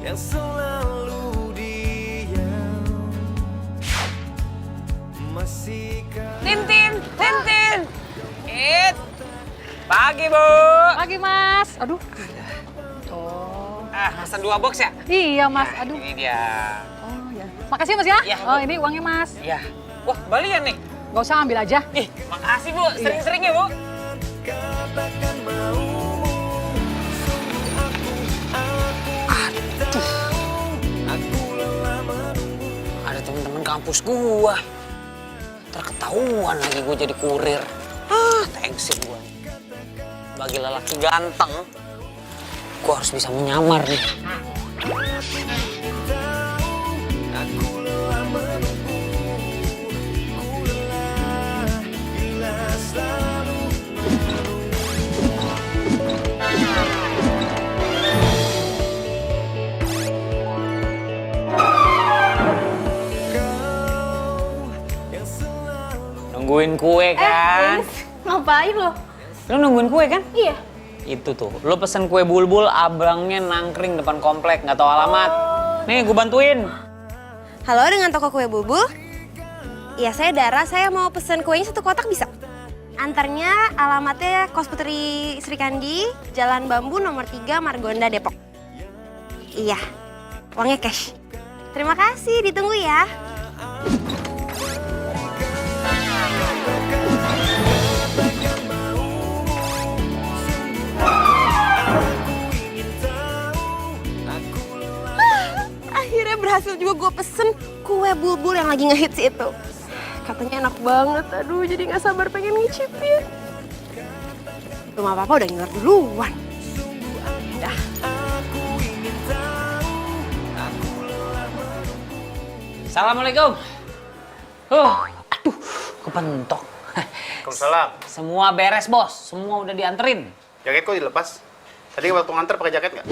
yang selalu diam. Masihkah Tintin, Tintin. Pagi, Bu. Pagi, Mas. Aduh. Oh. Pesan 2 box ya? Iya, Mas. Aduh. Ini dia. Oh, ya. Makasih, Mas ya. Iya, Bu. Oh, ini uangnya, Mas. Iya. Wah, kembalian nih. Gak usah ambil aja. Ih, makasih, Bu. Sering-sering ya, Bu. katakan maumu? Sungguh aku ingin tahu. Aku lelah menunggu. Ada temen-temen kampus gua. Terketahuan lagi gua jadi kurir. Thanksin gua. Bagi lelaki ganteng, gua harus bisa menyamar nih. Aku lelah menunggu. Ku lelah bila selalu kau yang selalu. Nungguin kue kan? Ngapain lo? Lu nungguin kue kan? Iya. Itu tuh, lu pesen kue bulbul, abangnya nangkring depan komplek, nggak tahu alamat. Nih, gue bantuin. Halo, dengan toko kue Bubul? Iya, saya Dara. Saya mau pesen kuenya 1 kotak bisa? Antarnya alamatnya Kos Putri Sri Kandi, Jalan Bambu nomor 3, Margonda, Depok. Iya, uangnya cash. Terima kasih, ditunggu ya. Akhirnya berhasil juga gue pesen kue bulbul yang lagi ngehits itu. Katanya enak banget, aduh jadi gak sabar pengen ngicipin. Rumah papa udah ngiler duluan. Dah. Assalamualaikum. Aduh, kepentok. Waalaikumsalam. Semua beres, Bos. Semua udah dianterin. Jaket kok dilepas? Tadi waktu nganter pakai jaket nggak?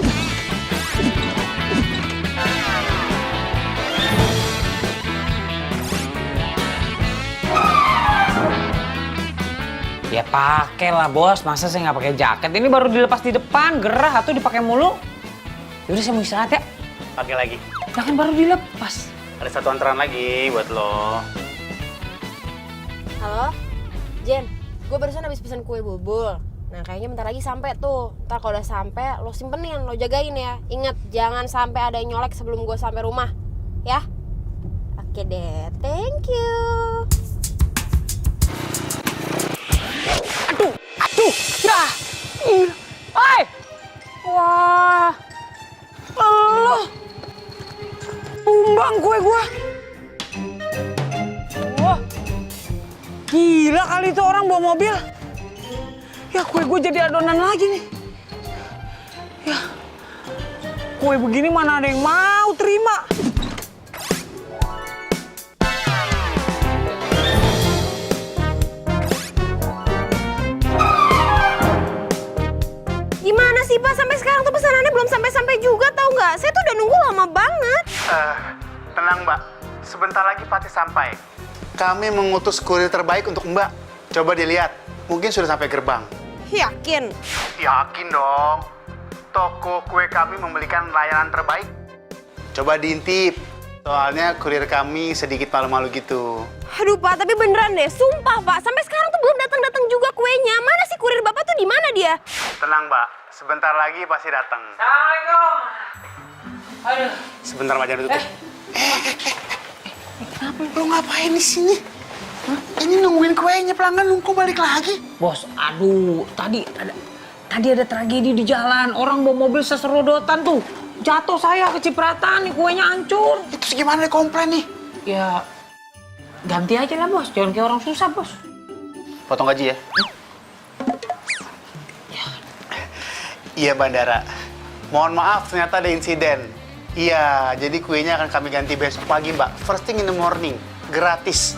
Ya pakai lah, Bos. Masa saya nggak pakai jaket? Ini baru dilepas di depan, gerah atau dipakai mulu. Yaudah saya mau istirahat ya. Pakai lagi. Lah kan baru dilepas. Ada 1 antrean lagi buat lo. Halo, Jen. Gue barusan habis pesen kue bulbul. Nah kayaknya bentar lagi sampai tuh. Ntar kalau udah sampai lo simpenin, lo jagain ya. Ingat jangan sampai ada yang nyolek sebelum gue sampai rumah, ya. Oke deh, thank you. Aduh, ya. Hai. Wah. Allah. Tumbang kue gua. Wah. Gila kali itu orang bawa mobil. Ya kue gua jadi adonan lagi nih. Ya. Kue begini mana ada yang mau terima. Gimana sih Pak? Sampai sekarang tuh pesanannya belum sampai-sampai juga tau nggak? Saya tuh udah nunggu lama banget. Tenang Mbak, sebentar lagi pasti sampai. Kami mengutus kurir terbaik untuk Mbak. Coba dilihat, mungkin sudah sampai gerbang. Yakin? Yakin dong. Toko kue kami memberikan layanan terbaik. Coba diintip. Soalnya kurir kami sedikit malu-malu gitu. Aduh Pak, tapi beneran deh, sumpah Pak. Sampai sekarang tuh belum datang-datang juga kuenya. Mana sih kurir Bapak tuh di mana dia? Tenang Mbak, sebentar lagi pasti datang. Assalamualaikum. Aduh. Sebentar Mbak, jangan tutup. Kenapa lo ngapain di sini? Ini nungguin kuenya, pelanggan nunggu balik lagi. Bos, aduh, tadi ada tragedi di jalan. Orang bawa mobil seserodotan tuh. Jatuh saya kecipratan nih, kuenya hancur. Itu gimana nih komplain nih? Ya, ganti aja lah, Bos. Jangan kayak orang susah, Bos. Potong gaji ya? Iya, Bandara. Mohon maaf, ternyata ada insiden. Iya, jadi kuenya akan kami ganti besok pagi, Mbak. First thing in the morning. Gratis.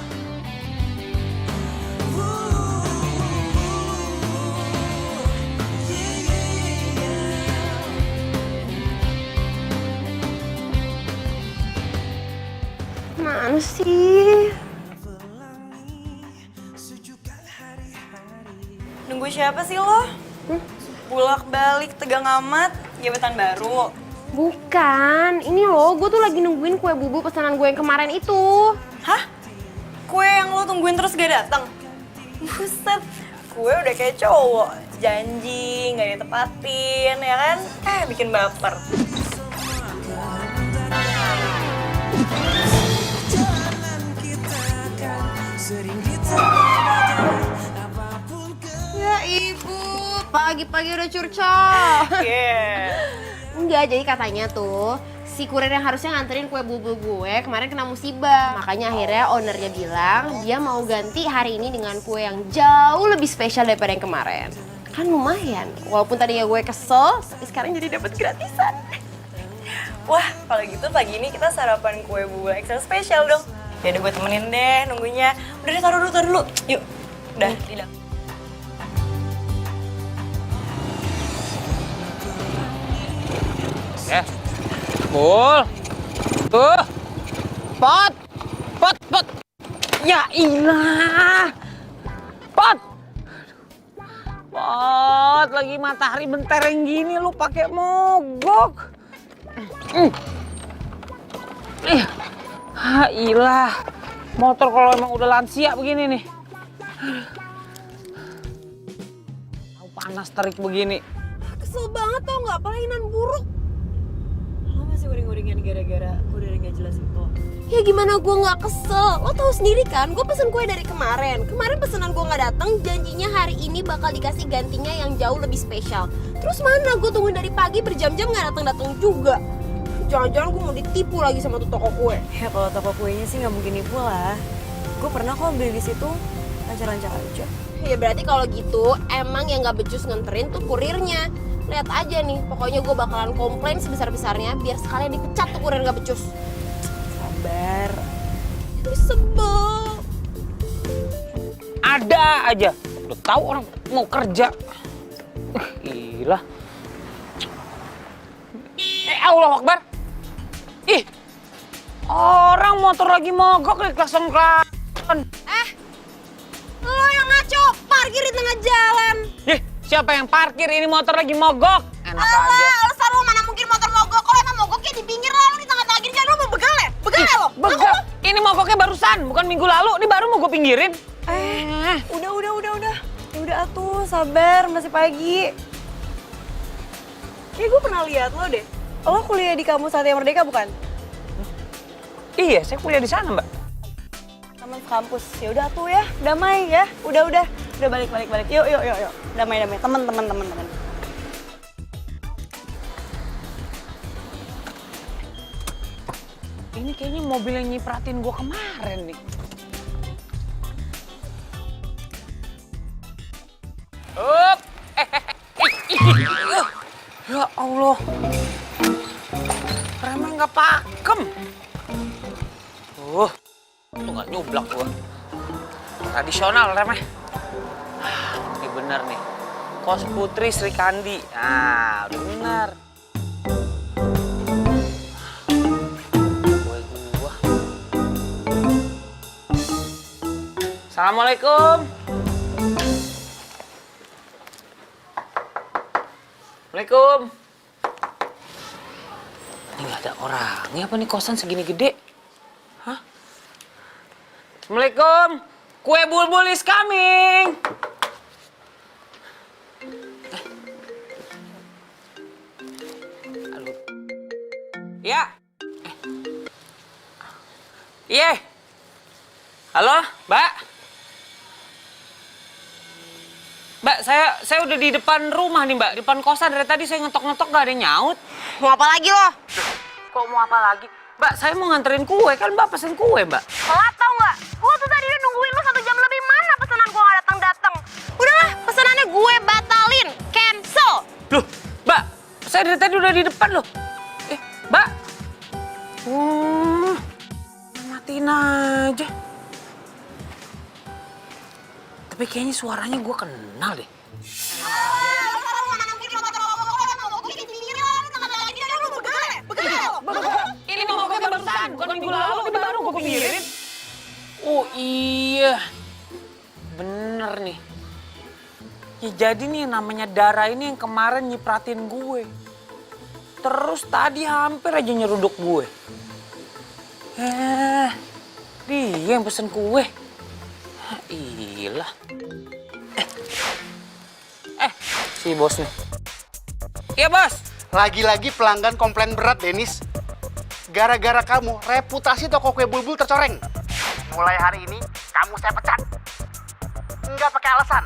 Mana sih? Nunggu siapa sih lo? Bulak balik tegang amat, jabatan baru. Bukan, ini loh, gue tuh lagi nungguin kue bubu pesanan gue yang kemarin itu. Hah? Kue yang lo tungguin terus gak datang? Buset, kue udah kayak cowok. Janji, gak ditepatin, ya kan? Bikin baper. Ya ibu, pagi-pagi udah curcol. Yeah. Enggak, jadi katanya tuh si kurir yang harusnya nganterin kue bubu gue kemarin kena musibah. Makanya akhirnya ownernya bilang dia mau ganti hari ini dengan kue yang jauh lebih spesial daripada yang kemarin. Kan lumayan, walaupun tadinya gue kesel, tapi sekarang jadi dapat gratisan. Wah, kalau gitu pagi ini kita sarapan kue bubu extra spesial dong. Ya udah gue temenin deh nunggunya. Udah deh, taruh dulu. Yuk, udah, di dalam. Ya. Bul. Tuh. Pot. Pot. Ya ilah. Pot. Pot, lagi matahari mentereng gini lu pakai mogok. Ilah. Motor kalau emang udah lansia begini nih. Panas terik begini. Kesel banget tau nggak, pelainan buruk. Lo masih uring-uringan gara-gara gue udah gak jelasin kok. Ya gimana gue nggak kesel, lo tahu sendiri kan, gue pesen kue dari kemarin. Kemarin pesanan gue nggak datang, janjinya hari ini bakal dikasih gantinya yang jauh lebih spesial. Terus mana gue tungguin dari pagi berjam-jam nggak datang juga. Jangan-jangan gue mau ditipu lagi sama tuh toko kue. Ya kalau toko kuenya sih nggak mungkin nipu lah. Gue pernah kok beli di situ, lancar-lancar aja. Ya berarti kalau gitu emang yang nggak becus nganterin tuh kurirnya. Lihat aja nih, pokoknya gue bakalan komplain sebesar-besarnya biar sekalian dipecat tuh kurir nggak becus. Sabar. Tapi sebel. Ada aja. Udah tahu orang mau kerja. Gila. Allah Akbar. Ih. Orang motor lagi mogok nih klakson-klakson. Lo yang ngaco, parkir di tengah jalan. Siapa yang parkir? Ini motor lagi mogok. Enak aja. Alasan lo mana mungkin motor mogok. Kalau emang mogok ya di pinggir lah, lo di tengah-tengah gini kan lo mau begal ya? Begal ya lo? Begal. Ini mogoknya barusan, bukan minggu lalu. Ini baru mau gue pinggirin. Udah. Ya udah atuh, sabar, masih pagi. Kayak gue pernah lihat lo deh. Lo kuliah di kampus Satya Merdeka bukan? Iya, saya kuliah di sana, Mbak. Taman kampus. Ya udah tuh ya, damai ya. Udah balik. Yuk. Damai. Temen. Ini kayaknya mobil yang nyipratin gue kemarin nih. Up. Ya Allah. Remnya nggak pakem. Tuh nggak nyublak gua. Tradisional remnya. Ini bener nih. Kos Putri Sri Kandi. Nah, udah bener. Gua. Assalamualaikum. Assalamualaikum. Ini nggak ada orangnya apa nih, kosan segini gede? Hah? Assalamualaikum. Kue bulbul is coming. Halo. Ya. Iya. Halo, Mbak. Mbak, saya udah di depan rumah nih, Mbak. Di depan kosan. Dari tadi saya ngetok-ngetok gak ada yang nyaut. Mau apa lagi lo? Kok mau apa lagi? Mbak, saya mau nganterin kue. Kan Mbak pesen kue, Mbak. Telat tau nggak? Gue tuh tadi udah nungguin lo 1 jam lebih, mana pesanan gue nggak datang. Udahlah, pesanannya gue batalin, cancel. Loh, Mbak. Saya dari tadi udah di depan loh. Mbak. Matiin aja. Tapi kayaknya suaranya gue kenal deh. Ini mogoknya barusan, bukan minggu lalu. Ini baru gue pinggirin. Oh iya, bener nih. Ya jadi nih namanya Dara ini yang kemarin nyipratin gue. Terus tadi hampir aja nyeruduk gue. Dia yang pesen kue. Iyalah. Si bos nih. Iya bos. Lagi-lagi pelanggan komplain berat, Denis. Gara-gara kamu, reputasi toko kue Bulbul tercoreng. Mulai hari ini, kamu saya pecat. Nggak pakai alasan.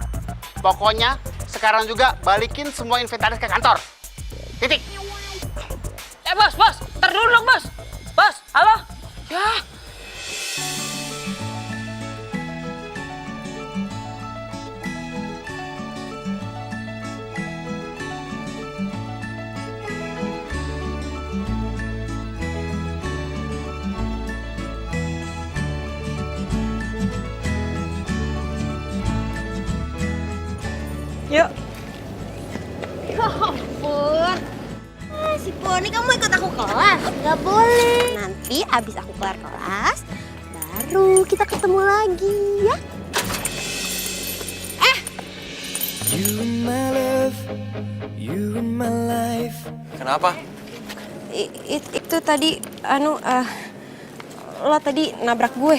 Pokoknya, sekarang juga balikin semua inventaris ke kantor. Titik. Bos, ntar dulu dong bos. Bos, halo. Ya. Yuk. Ya ampun. Si Poni, kamu ikut aku kelas? Gak boleh. Nanti abis aku kelar kelas, baru kita ketemu lagi ya. You my love, you my life. Kenapa? Itu tadi, lo tadi nabrak gue.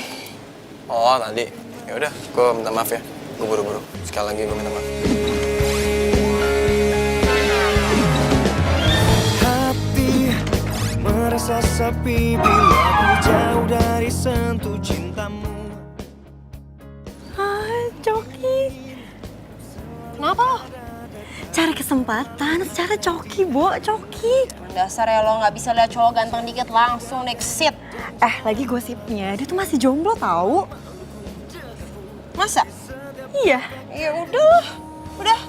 Oh tadi, ya udah, gue minta maaf ya. Gue buru-buru. Sekali lagi gue minta maaf. Hati merasa sepi bila ku jauh dari sentuh cintamu. Coki. Kenapa lo? Cari kesempatan, secara Coki, Bo, Coki. Dasar ya lo nggak bisa lihat cowok ganteng dikit langsung next seat. Lagi gosipnya, dia tuh masih jomblo tahu. Masa? Iya. Ya udah,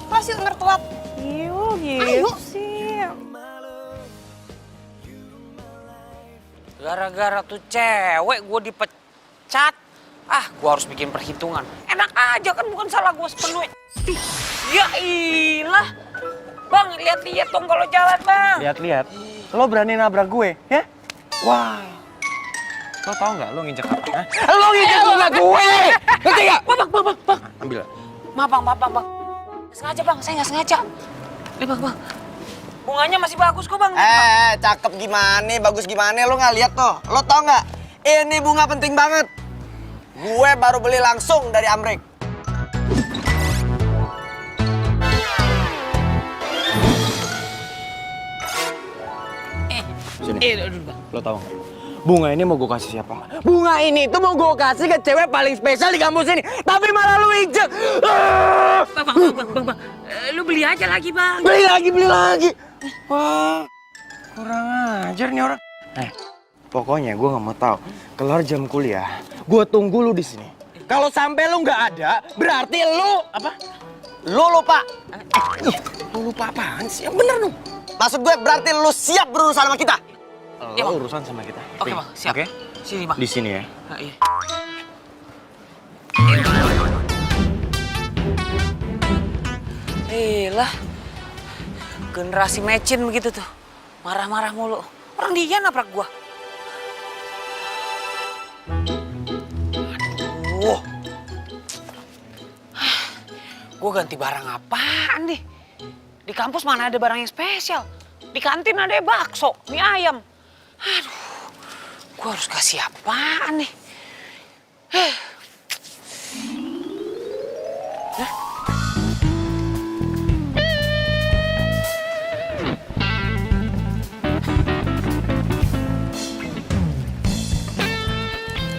kelas yuk ntar telat. Iya, gitu Ayo. sih. Gara-gara tuh cewek gue dipecat. Gue harus bikin perhitungan. Enak aja kan, bukan salah gue sepenuhnya. Ya ilah. Bang, lihat-lihat dong kalau jalan, Bang. Lihat-lihat, lo berani nabrak gue, ya? Wah, lo tau nggak lo nginjek apa? Hah? Lo nginjek bunga gue, ngerti nggak? Bang. Ambil. Maaf, Bang. Sengaja, Bang. Saya nggak sengaja. Nih, Bang. Bunganya masih bagus kok, Bang. Cakep gimana, bagus gimana, lo nggak lihat tuh? Lo tau nggak? Ini bunga penting banget. Gue baru beli langsung dari Amrik. Sini, Aduh, Bang. lo tau nggak? Bunga ini mau gue kasih siapa nggak? Bunga ini tuh mau gue kasih ke cewek paling spesial di kampus ini, tapi malah lo injek. Bang. Lu beli aja lagi, Bang. Beli lagi. Wah, kurang ajar nih orang. Pokoknya gue nggak mau tahu. Kelar jam kuliah, gue tunggu lu di sini. Kalau sampai lu nggak ada, berarti lu apa? Lo lupa. Lu lupa apaan sih? Yang bener dong. Maksud gue berarti lo siap berurusan sama kita. Iya, Lo Bang. urusan sama kita. Oke, Bang. Siap. Oke? Sini, Bang. Di sini ya. Iya. Lah, generasi mecin begitu tuh. Marah-marah mulu. Orang dia nabrak gua. Aduh. Gua ganti barang apaan nih? Di kampus mana ada barang yang spesial? Di kantin ada bakso, mie ayam. Aduh, gua harus kasih apaan nih?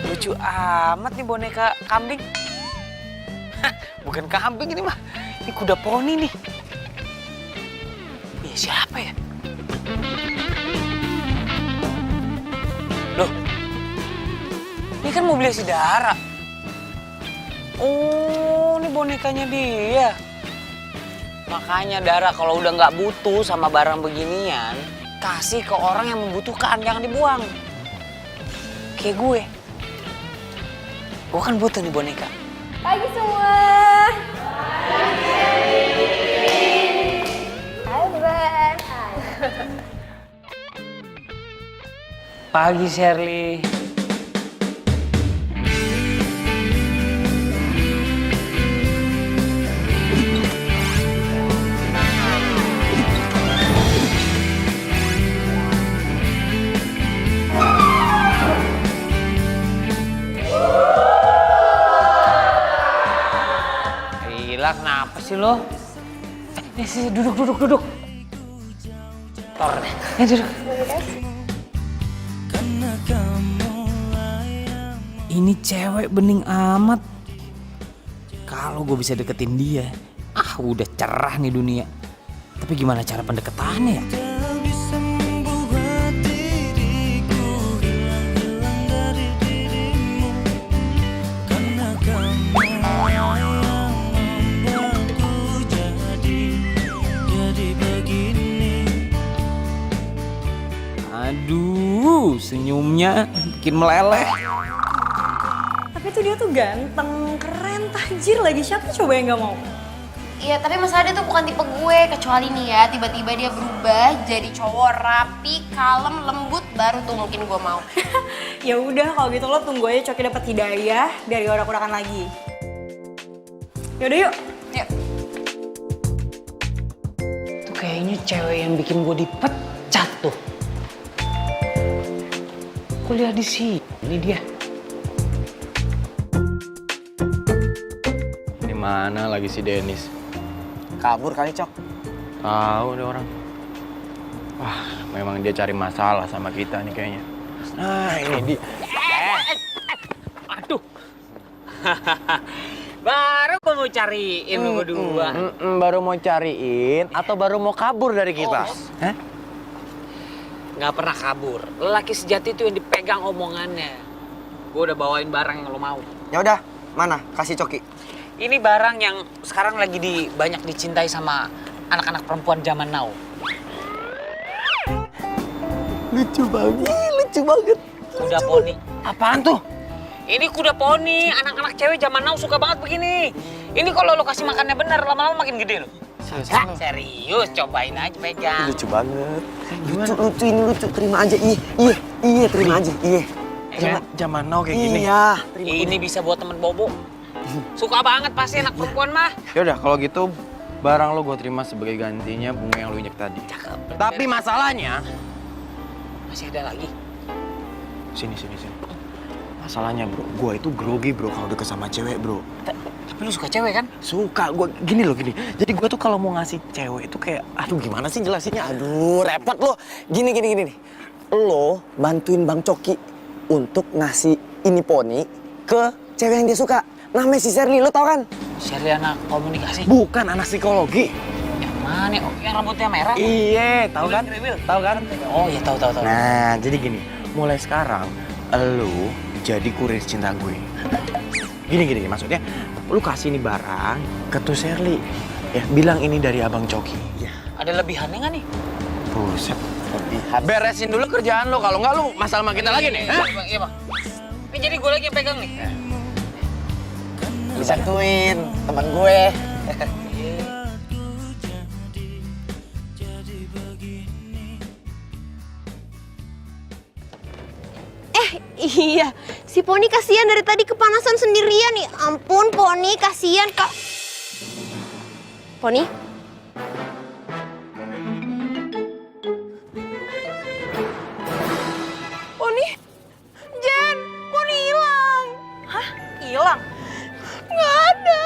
Lucu amat nih boneka kambing. Bukan kambing ini mah, ini kuda poni nih. Iya siapa ya? Loh, ini kan mobilnya si Dara. Oh, ini bonekanya dia. Makanya Dara kalau udah nggak butuh sama barang beginian, kasih ke orang yang membutuhkan, jangan dibuang. Kayak gue. Gue kan butuh nih boneka. Pagi semua. Hai Ben. Pagi Shirley. sih lo? Sini, duduk. Tor deh. Duduk. Ini cewek bening amat. Kalau gue bisa deketin dia, udah cerah nih dunia. Tapi gimana cara pendekatannya ya? Aduh, senyumnya bikin meleleh. Tapi tuh dia tuh ganteng, keren, tajir lagi. Siapa coba yang gak mau? Iya, tapi masalah dia tuh bukan tipe gue. Kecuali nih ya, tiba-tiba dia berubah jadi cowok rapi, kalem, lembut, baru tuh mungkin gue mau. Ya udah kalau gitu lo tunggu aja Coki dapat hidayah dari orang-orangan lagi. Yaudah yuk. Yuk. Tuh kayaknya cewek yang bikin gue dipecat tuh. Kuliah di sini dia. Ini mana lagi si Dennis? Kabur kali, Cok. Tahu deh orang. Wah, memang dia cari masalah sama kita nih kayaknya. Nah, ini dia. Aduh. Baru gue mau cariin lu berdua. Baru mau cariin atau baru mau kabur dari kita? Hah? Nggak pernah kabur. Lelaki sejati itu yang dipegang omongannya. Gue udah bawain barang yang lo mau. Ya udah, mana? Kasih Coki. Ini barang yang sekarang lagi banyak dicintai sama anak-anak perempuan zaman now. Lucu banget. Kuda poni. Apaan tuh? Ini kuda poni. Anak-anak cewek zaman now suka banget begini. Ini kalau lo kasih makannya benar, lama-lama makin gede lo. Serius, cobain aja pegang. Lucu banget. Lucu, ini lucu. Terima aja. Iya, terima aja. Iya. Zaman now kayak gini. Iya. Ini bisa buat temen Bobo. Suka banget pasti anak perempuan mah. Yaudah, kalau gitu barang lo gue terima sebagai gantinya bunga yang lo injek tadi. Cakep. Tapi masalahnya... Masih ada lagi. Sini. Masalahnya bro, gue itu grogi bro kalau deket sama cewek bro. Tapi lu suka cewek kan? Suka, gue gini. Jadi gue tuh kalau mau ngasih cewek itu kayak, aduh gimana sih jelasinnya? Aduh, repot lo. Gini nih. Lo bantuin Bang Coki untuk ngasih ini poni ke cewek yang dia suka. Namanya si Sherly, lo tau kan? Sherly anak komunikasi. Bukan anak psikologi. Yang mana? Oh, yang rambutnya merah. Iya, tahu kan? Tahu kan? Oh iya tahu. Nah, jadi gini, mulai sekarang lu jadi kurir cinta gue. Gini, maksudnya lu kasih nih barang ke tuh Sherly. Ya, bilang ini dari Abang Coki. Ya. Ada lebihannya nggak nih? Buset, lebihan. Beresin dulu kerjaan lu, kalau nggak lu masalah sama kita lagi nih. Iya bang. Ini jadi gue lagi yang pegang nih. Disantuin teman gue. Iya, si Poni kasihan dari tadi kepanasan sendirian nih. Ampun Poni, kasihan Kak. Poni? Poni? Jen, Poni hilang. Hah? Hilang? Nggak ada.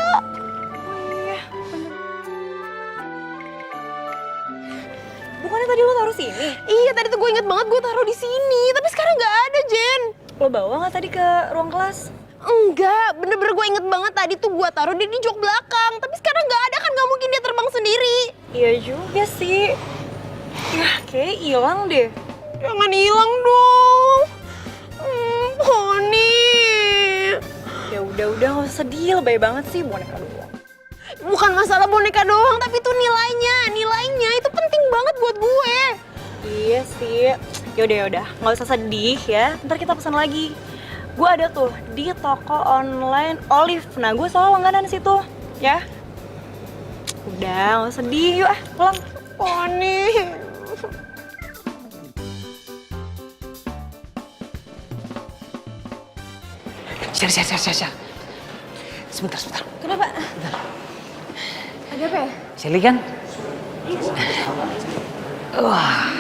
Bukannya tadi lo taruh sini? Iya, tadi tuh gue inget banget gue taruh di sini. Tapi sekarang nggak ada, Jen. Lo bawa nggak tadi ke ruang kelas? Enggak, bener-bener gue inget banget tadi tuh gue taruh dia di jok belakang. Tapi sekarang nggak ada, kan nggak mungkin dia terbang sendiri. Iya juga sih. Ya, kayak hilang deh. Jangan hilang dong. Poni. Ya udah nggak usah sedih, lebay banget sih boneka doang. Bukan masalah boneka doang, tapi itu nilainya itu penting banget buat gue. Iya sih. Yaudah, nggak usah sedih ya. Ntar kita pesan lagi. Gue ada tuh di toko online Olive. Nah, gue selalu langganan di situ, ya. Udah, nggak usah sedih. Yuk, pulang. Poni. Syar. Sebentar. Kenapa? Ada apa ya? Sherly kan? Wah.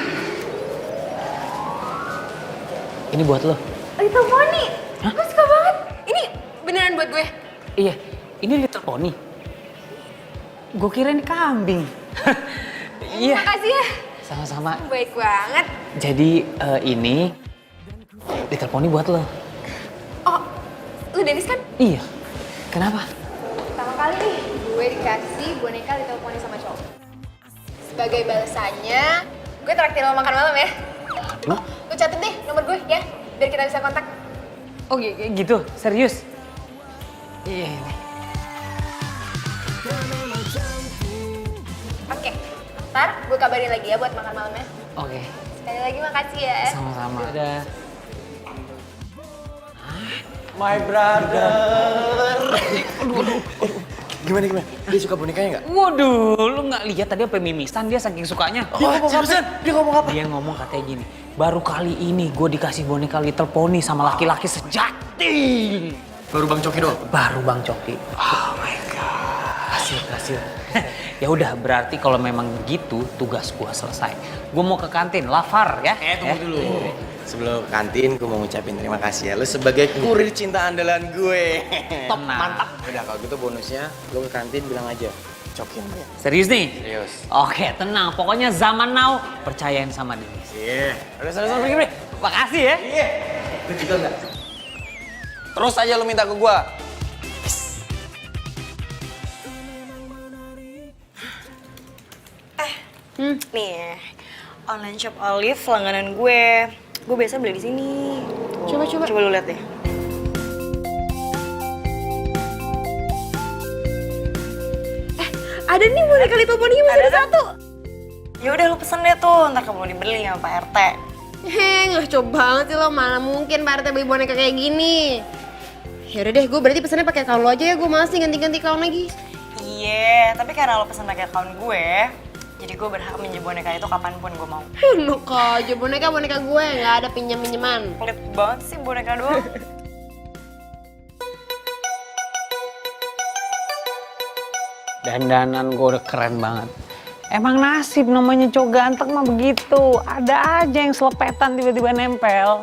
Ini buat lo. Little Pony. Gue suka banget. Ini beneran buat gue. Iya, ini Little Pony. Gue kira ini kambing. Iya. Makasih ya. Sama-sama. Baik banget. Jadi ini diteleponi buat lo. Oh, lu Dennis kan? Iya. Kenapa? Pertama kali nih gue dikasih boneka diteleponin sama cowok. Sebagai balasannya, gue traktir lo makan malam ya. Hah? Lu catet deh nomor gue ya, biar kita bisa kontak. Oh gitu? Serius? Iya. Oke, ntar gue kabarin lagi ya buat makan malamnya. Oke. Sekali lagi makasih ya. Sama-sama. Dadah. My brother. Gimana? Dia suka bonekanya nggak? Waduh, lu nggak lihat tadi apa mimisan dia saking sukanya. Seriusan? Dia ngomong apa? Dia ngomong katanya gini, baru kali ini gue dikasih boneka Little Pony sama laki-laki sejati. Baru Bang Coki doang? Baru Bang Coki. Oh my God. Hasil. Ya udah, berarti kalau memang gitu tugas gue selesai. Gue mau ke kantin, Lafar ya. Tunggu dulu. Sebelum ke kantin, gue mau ngucapin terima kasih ya. Lu sebagai kurir cinta andalan gue. Top, mantap. Udah kalau gitu bonusnya, lu ke kantin bilang aja. Cokin ya. Serius nih? Serius. Oke, tenang. Pokoknya zaman now, percayain sama Dennis. Iya. Udah, pergi. Makasih ya. Iya. Lu juga enggak? Terus aja lu minta ke gue. Nih, online shop Olive langganan gue. Gue biasa beli di sini. Tuh. Coba lu lihat deh. Ada nih boneka Little Pony masih ada satu. Ya udah lu pesen deh tuh, ntar kamu dibeli sama Pak RT. Ngaco banget sih lo, mana mungkin Pak RT beli boneka kayak gini. Ya udah deh, gue berarti pesannya pakai account lo aja ya, gue males nih ganti-ganti account lagi. Iya, tapi karena lo pesen pakai account gue, jadi gue berhak minjem boneka itu kapanpun gue mau. Enak aja, boneka gue, nggak ada pinjam-pinjaman. Pelit banget sih boneka doang. Dandanan gue udah keren banget. Emang nasib namanya cowok ganteng mah begitu. Ada aja yang selepetan tiba-tiba nempel.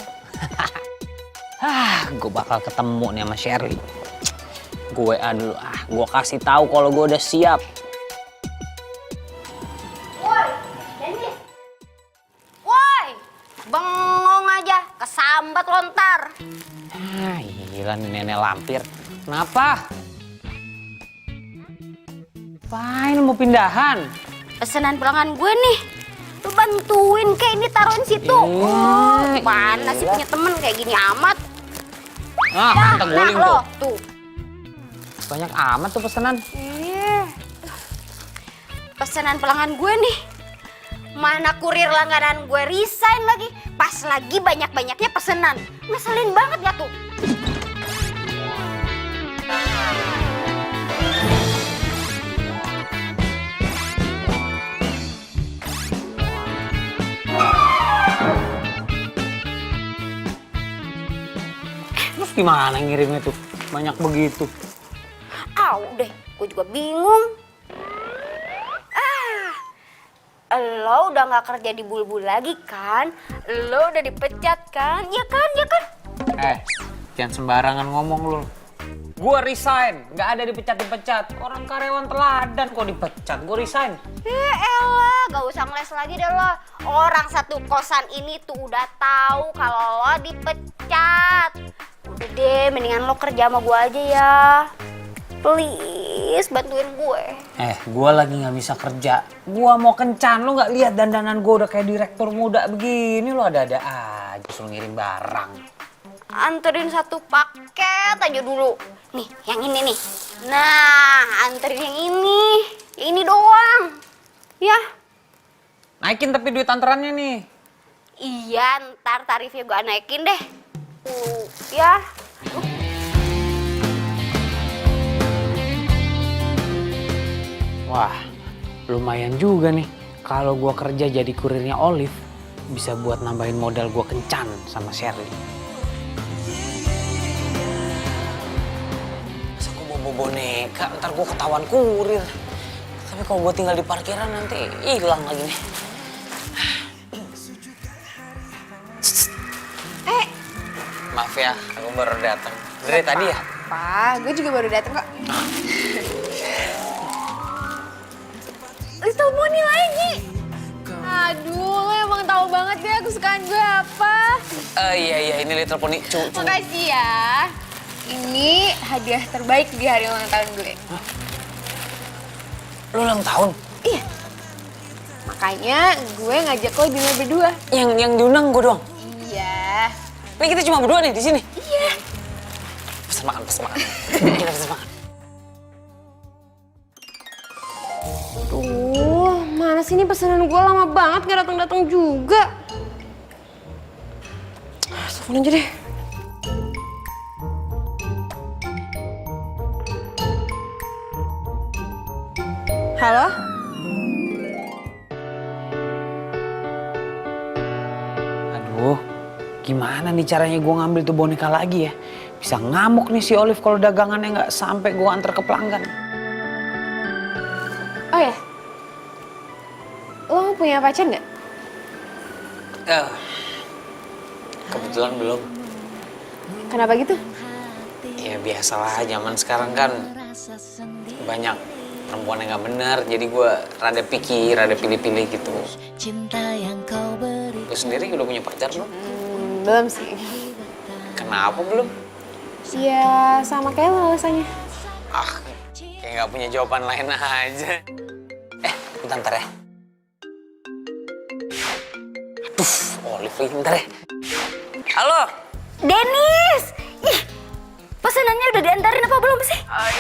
Gue bakal ketemu nih sama Shirley. Gue dulu, gue kasih tahu kalau gue udah siap. Woi, Dennis. Woi, bengong aja, kesambat lontar. Gila nih nenek lampir. Kenapa? Apain mau pindahan? Pesanan pelanggan gue nih. Lu bantuin kayak ini taruhin situ. Mana sih punya temen kayak gini amat. Kita guling lo, tuh. Banyak amat tuh pesanan. Iya. Pesanan pelanggan gue nih. Mana kurir langganan gue resign lagi. Pas lagi banyak-banyaknya pesanan. Ngeselin banget gak tuh? Terus gimana ngirimnya tuh? Banyak begitu. Udah, gue juga bingung. Lo udah gak kerja di Bulbul lagi kan? Lo udah dipecat kan? Ya kan? Jangan sembarangan ngomong lo. Gue resign, nggak ada dipecat-dipecat. Orang karyawan teladan kok dipecat, gue resign. Ya elah, gak usah ngeles lagi deh lo. Orang satu kosan ini tuh udah tahu kalau lo dipecat. Udah deh, mendingan lo kerja sama gue aja ya. Please, bantuin gue. Gue lagi nggak bisa kerja. Gue mau kencan, lo nggak lihat dandanan gue udah kayak direktur muda begini. Lo ada-ada aja suruh ngirim barang. Anterin satu paket aja dulu. Nih, yang ini nih. Nah, anterin yang ini. Yang ini doang. Ya. Naikin tapi duit anterannya nih. Iya, ntar tarifnya gue naikin deh. Ya. Wah, lumayan juga nih. Kalau gue kerja jadi kurirnya Olive, bisa buat nambahin modal gue kencan sama Shirley. Masa gue bawa boneka, ntar gue ketahuan kurir. Tapi kalau gue tinggal di parkiran nanti hilang lagi nih. Maaf ya, aku baru datang. Dari tadi ya? Pak, gue juga baru dateng kok. Little Pony lagi. Aduh, lo emang tahu banget deh kesukaan gue apa. Iya, ini Little Pony. Makasih ya. Ini hadiah terbaik di hari ulang tahun gue. Lo ulang tahun? Iya. Makanya gue ngajak lo dinner berdua. Yang diundang gue doang? Iya. Ini kita cuma berdua nih di sini? Iya. Pesen makan. Kita pesen makan. Duh, mana sih ini pesanan gue lama banget gak datang-datang juga. Telepon aja deh. Halo? Aduh, gimana nih caranya gue ngambil tuh boneka lagi ya? Bisa ngamuk nih si Olive kalau dagangannya nggak sampai gue antar ke pelanggan. Oh ya? Lo punya pacar nggak? Kebetulan belum. Kenapa gitu? Ya biasalah, zaman sekarang kan banyak perempuan yang nggak benar, jadi gue rada picky, rada pilih-pilih gitu. Lu sendiri udah punya pacar belum? Belum sih. Kenapa belum? Ya sama kayak lo alasannya. Kayak nggak punya jawaban lain aja. Bentar ya. Aduh, Olive lagi, bentar ya. Halo? Denis! Ih, pesanannya udah diantarin apa belum sih?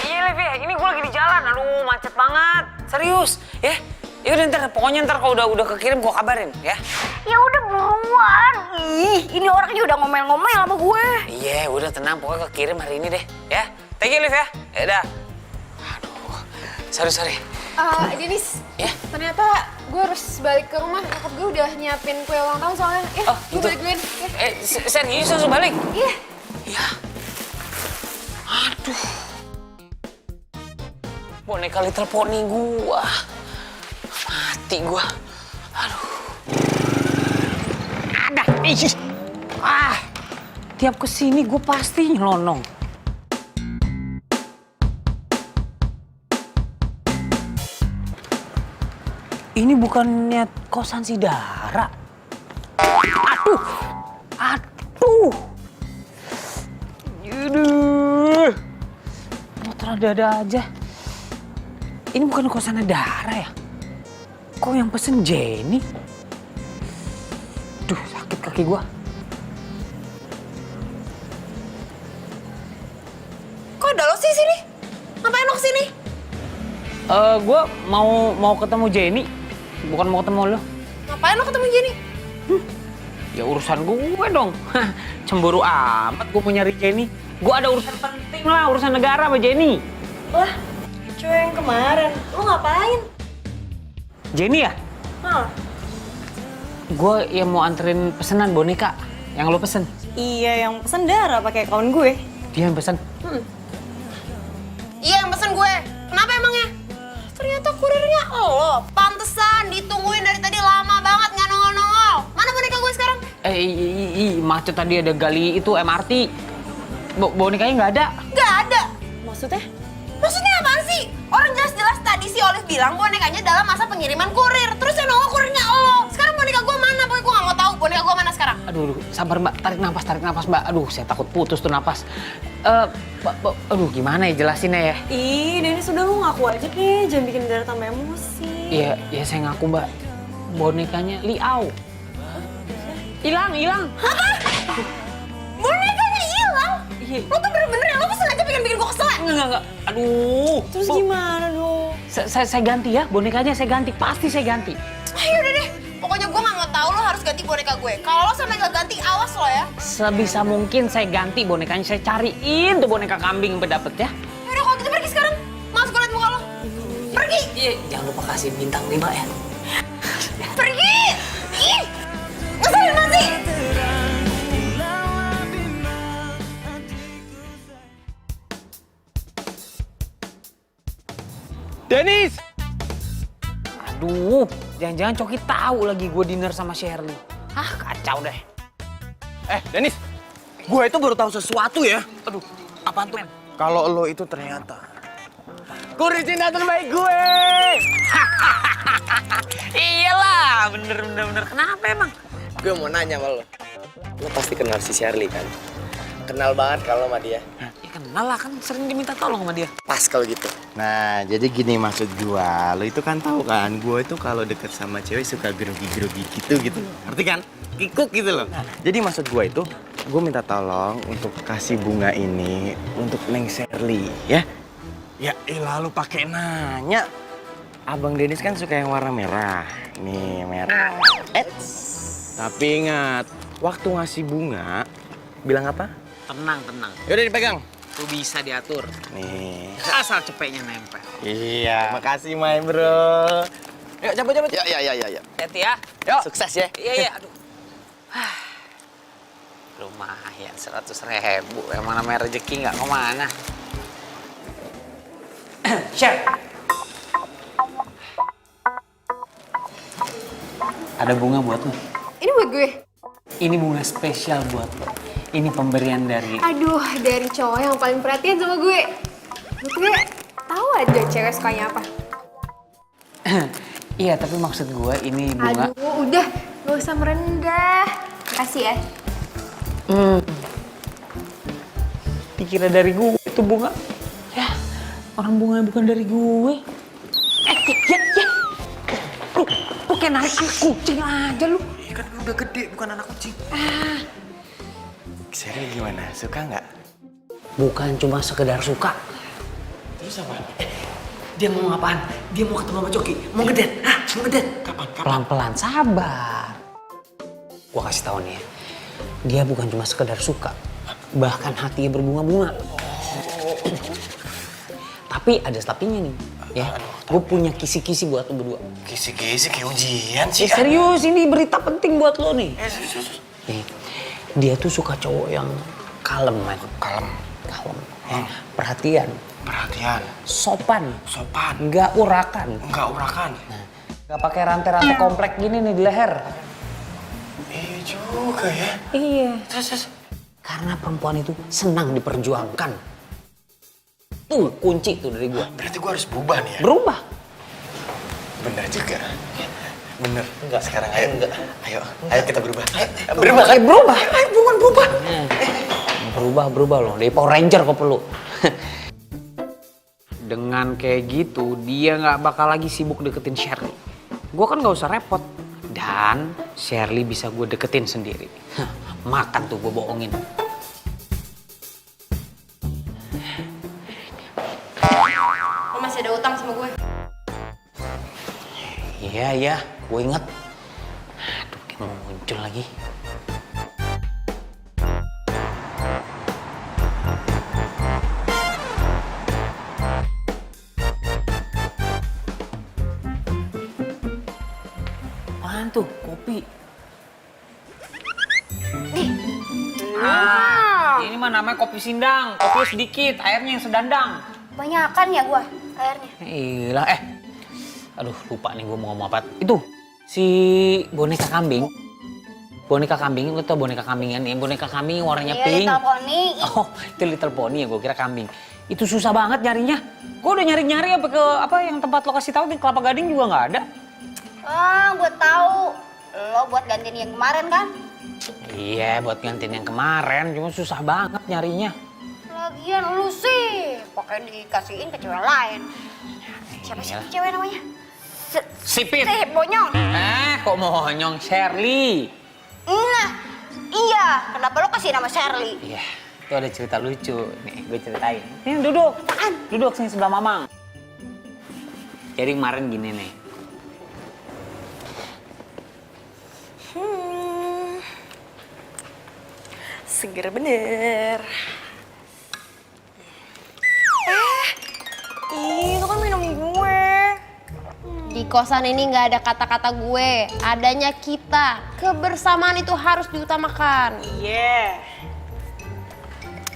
Iya, Liv, ya. Ini gue lagi di jalan. Aduh, macet banget. Serius, ya. Ya udah ntar, pokoknya ntar kalau udah kekirim gue kabarin, ya. Ya udah buruan. Ih, ini orangnya udah ngomel-ngomel sama gue. Iya, udah tenang. Pokoknya kekirim hari ini deh, ya. Thank you, Liv, ya. Ya udah. Aduh, sorry. Denis, Ya? ternyata gue harus balik ke rumah. Nyokap gue udah nyiapin kue ulang tahun soalnya. Oh, gue gitu. balik duluan. Ya. Serius langsung balik? Iya. Ya. Aduh. Boneka Little Pony gua. Mati gua. Aduh. Ada. Tiap kesini gua pasti nyelonong. Ini bukannya kosan si Dara. Aduh. Motor ada aja. Ini bukan kosannya Dara ya? Kok yang pesen Jenny? Duh, sakit kaki gua. Kok ada lo sih sini? Ngapain lo kesini? Gua mau ketemu Jenny, bukan mau ketemu lo. Ngapain lo ketemu Jenny? Ya urusan gue dong. Cemburu amat gue mau nyari Jenny. Gue ada urusan penting lah, urusan negara sama Jenny. Lah, cewek yang kemarin, lu ngapain? Jenny ya? Hah? Gue yang mau anterin pesanan boneka yang lo pesen. Iya, yang pesen Dara pakai kawan gue. Dia yang pesen. Iya yang pesen gue. Kenapa emangnya? Ternyata kurirnya lo. Pantesan ditungguin dari tadi lama banget nggak nongol-nongol. Mana boneka gue sekarang? Macet tadi ada gali itu MRT. Bonekanya nggak ada. Nggak ada. Maksudnya? Maksudnya apaan sih? Orang jelas-jelas tadi si Olive bilang bonekanya dalam masa pengiriman kurir. Terus yang nongol kurirnya lo. Sekarang boneka gue mana? Pokoknya gue nggak mau tahu boneka gue mana sekarang. Aduh, sabar Mbak. Tarik nafas Mbak. Aduh, saya takut putus tuh napas. Aduh, gimana ya jelasinnya ya? Ih, Denis udah lu ngaku aja deh, jangan bikin Dara tambah emosi. Iya, saya ngaku Mbak. Bonekanya Liau. Hilang. Bonekanya hilang? Iya. Lo tuh bener-bener ya, lo pesen aja pengen bikin gue kesel. Enggak. Aduh. Terus gimana dong? Saya ganti ya, bonekanya saya ganti. Pasti saya ganti. Udah deh. Pokoknya gue nggak mau tahu lo harus ganti boneka gue. Kalau lo sampai nggak ganti, awas lo ya. Sebisa mungkin saya ganti bonekanya. Saya cariin tuh boneka kambing sampai dapet ya. Yaudah kalau gitu pergi sekarang. Males gue liat muka lo. Pergi. Iya, jangan lupa kasih bintang 5 ya. Pergi. Ih. Ngeselin banget sih. Denis! Aduh, jangan-jangan Coki tahu lagi gue dinner sama Shirley. Kacau deh. Denis, gue itu baru tahu sesuatu ya. Aduh, apaan tuh? Kalau lo itu ternyata Kurir cinta terbaik gue. Iyalah, bener. Kenapa emang? Gue mau nanya sama lo. Lo pasti kenal si Shirley kan? Kenal banget kalau sama dia. Ya kenal lah, kan sering diminta tolong sama dia. Pas kalau gitu. Nah, jadi gini maksud gua. Lo itu kan tahu kan, gua itu kalau deket sama cewek suka grogi-grogi gitu. Ngerti kan? Kikuk gitu loh. Jadi maksud gua itu, gua minta tolong untuk kasih bunga ini untuk Neng Shirley, ya? Ya elah lu pakai nanya. Abang Dennis kan suka yang warna merah. Nih, merah. Tapi ingat, waktu ngasih bunga, bilang apa? Tenang. Yaudah dipegang. Tuh bisa diatur. Nih. Asal cepetnya nempel. Iya. Makasih, my bro. Yuk, cabut. Ya. Hati ya. Yuk. Sukses ya. Iya, aduh. Lumayan 100.000. Yang namanya rezeki nggak kemana. Share. Ada bunga buat lo. Ini buat gue. Ini bunga spesial buat lo. Ini pemberian dari... Aduh, dari cowok yang paling perhatian sama gue. Gue tahu aja cewek sukanya apa. Iya, tapi maksud gue ini bunga... Aduh, udah. Gak usah merendah. Makasih ya. Dikira dari gue itu bunga. Ya, orang bunganya bukan dari gue. Ya. Lu kayak narik kucing aja lu. Kan udah gede, bukan anak kucing. Shirley gimana? Suka nggak? Bukan cuma sekedar suka. Terus apa? Dia mau apaan? Dia mau ketemu sama Coki. Mau ngedet. Mau ngedet. Kapan? Pelan-pelan, sabar. Gua kasih tau nih ya. Dia bukan cuma sekedar suka. Bahkan hatinya berbunga-bunga. Tapi ada tapinya nih. Ya, gue punya kisi-kisi buat lo berdua. Kisi-kisi kayak ujian sih. Serius, ini berita penting buat lo nih. Nih, dia tuh suka cowok yang kalem, man. Kalem. Perhatian. Sopan. Nggak urakan. Nah, nggak pakai rantai-rantai komplek gini nih di leher. Iya juga ya. Iya. Terus. Karena perempuan itu senang diperjuangkan. Tuh kunci tuh dari gua. Berarti gua harus berubah nih ya? Berubah. Bener juga. Bener. Enggak, sekarang ayo. Enggak. Ayo kita berubah. Berubah kan? Berubah. Ayo berubah. Berubah loh. Dari Power Ranger kok perlu. Dengan kayak gitu, dia nggak bakal lagi sibuk deketin Shirley. Gua kan nggak usah repot. Dan Shirley bisa gue deketin sendiri. Makan tuh gue bohongin. Lo masih ada utang sama gue. Iya, gue inget. Aduh, kayak mau muncul lagi. Apaan tuh? Kopi. Ini mah namanya kopi sindang. Kopi sedikit, airnya yang sedandang. Banyakan ya gua airnya. Iyalah, aduh lupa nih gue mau ngomong apa. Itu, si boneka kambing. Boneka kambing, lu tau boneka kambingan nih? Boneka kambing warnanya pink. Little Pony. Oh, itu Little Pony ya, gue kira kambing. Itu susah banget nyarinya. Gue udah nyari-nyari apa yang tempat lo kasih tahu di Kelapa Gading juga nggak ada. Ah, gua tahu. Lo buat gantiin yang kemarin kan? Iya, buat gantiin yang kemarin, cuma susah banget nyarinya. Lagian lu sih pakai dikasihin ke cewek lain. Siapa sih Iyalah. cewek namanya? Sipit. Bonyong. Kok monyong Shirley? Nah, iya. Kenapa lo kasih nama Shirley? Iya, itu ada cerita lucu. Nih, gue ceritain. Nih, duduk. Duduk sini sebelah Mamang. Jadi kemarin gini nih. Seger bener. Itu kan minum gue. Di kosan ini nggak ada kata-kata gue, adanya kita. Kebersamaan itu harus diutamakan. Iya.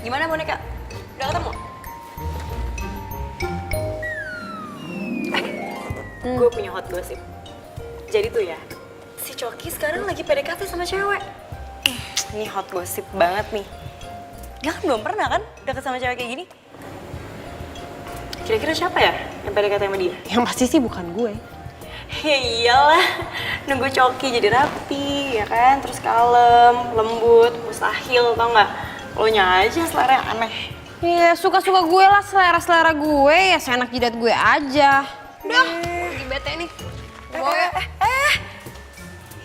Gimana boneka? Udah ketemu? Gue punya hot gossip. Jadi tuh ya, si Coki sekarang lagi PDKT sama cewek. Ini hot gossip banget nih. Dia kan belum pernah kan deket sama cewek kayak gini? Kira-kira siapa ya yang PDKT sama dia? Yang pasti sih bukan gue. Ya iyalah, nunggu Coki jadi rapi, ya kan? Terus kalem, lembut, mustahil, tau nggak? Lo nya aja selera yang aneh. Ya suka-suka gue lah, selera-selera gue ya seenak jidat gue aja. Udah, lagi bete nih.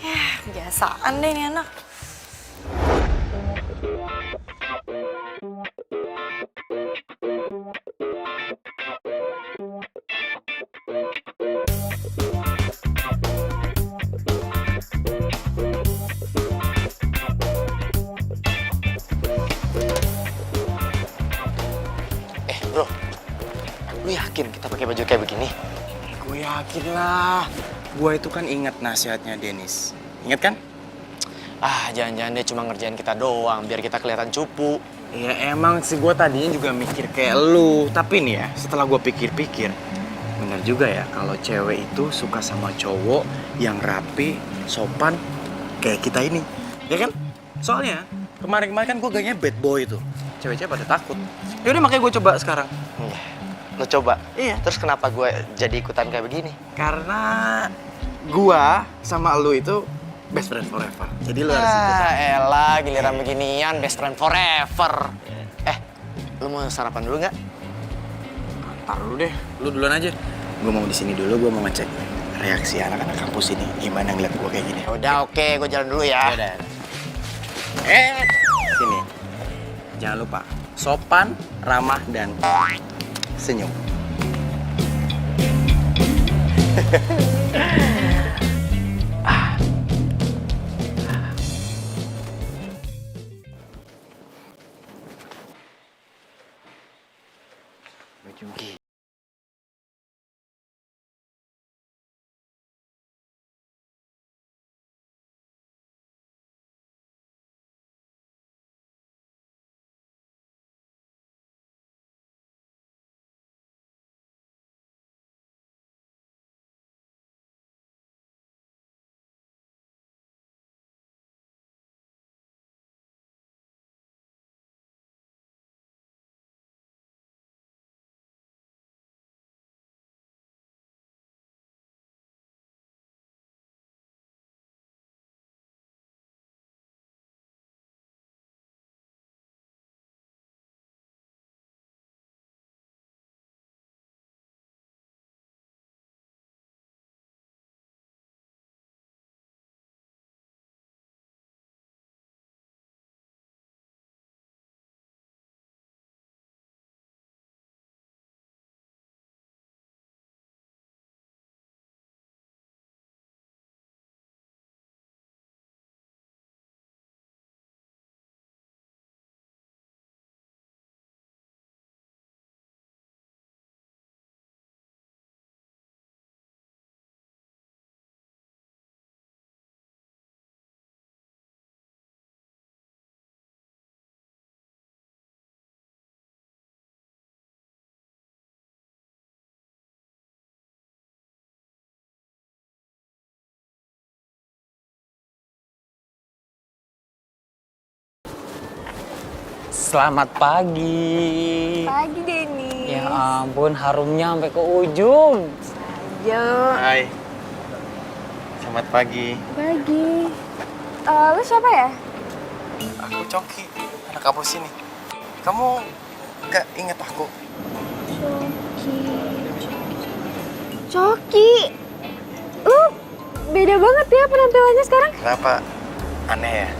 Ya, kebiasaan deh nih anak. Bro, lu yakin kita pakai baju kayak begini? Gue yakin lah. Gue itu kan ingat nasihatnya Dennis. Ingat kan? Ah, jangan-jangan dia cuma ngerjain kita doang biar kita kelihatan cupu. Ya emang sih gue tadinya juga mikir kayak lu. Tapi nih ya, setelah gue pikir-pikir, bener juga ya kalau cewek itu suka sama cowok yang rapi, sopan, kayak kita ini. Ya kan? Soalnya kemarin-kemarin kan gue gayanya bad boy tuh. Cewek-cewek pada takut. Yaudah makanya gue coba sekarang. Lo coba? Iya. Terus kenapa gue jadi ikutan kayak begini? Karena gua sama lu itu best friend forever. Jadi lu harus ikutan. Elah, giliran beginian best friend forever. Lu mau sarapan dulu nggak? Ntar dulu deh, lu duluan aja. Gua mau di sini dulu, gua mau ngecek reaksi anak-anak kampus ini. Gimana ngeliat gua kayak gini. Udah oke, gue jalan dulu ya. Yaudah. Sini. Jangan lupa, sopan, ramah, dan senyum. Selamat pagi. Pagi, Denny. Ya ampun, harumnya sampai ke ujung. Yo. Hai. Selamat pagi. Pagi. Lu siapa ya? Aku Coki, anak kampus ini. Kamu gak inget aku? Coki. Lu beda banget ya penampilannya sekarang. Kenapa? Aneh ya?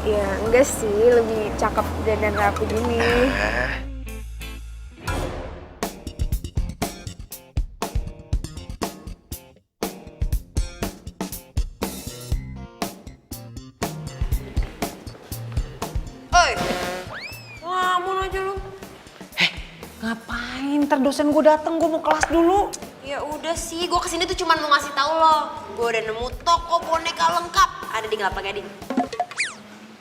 Ya enggak sih, lebih cakep dan rapi gini. Oi, ngelamun aja lu. Ngapain? Ntar dosen gue dateng, gue mau kelas dulu. Ya udah sih, gue kesini tuh cuma mau ngasih tahu lo. Gue udah nemu toko boneka lengkap ada di Kelapa Gading.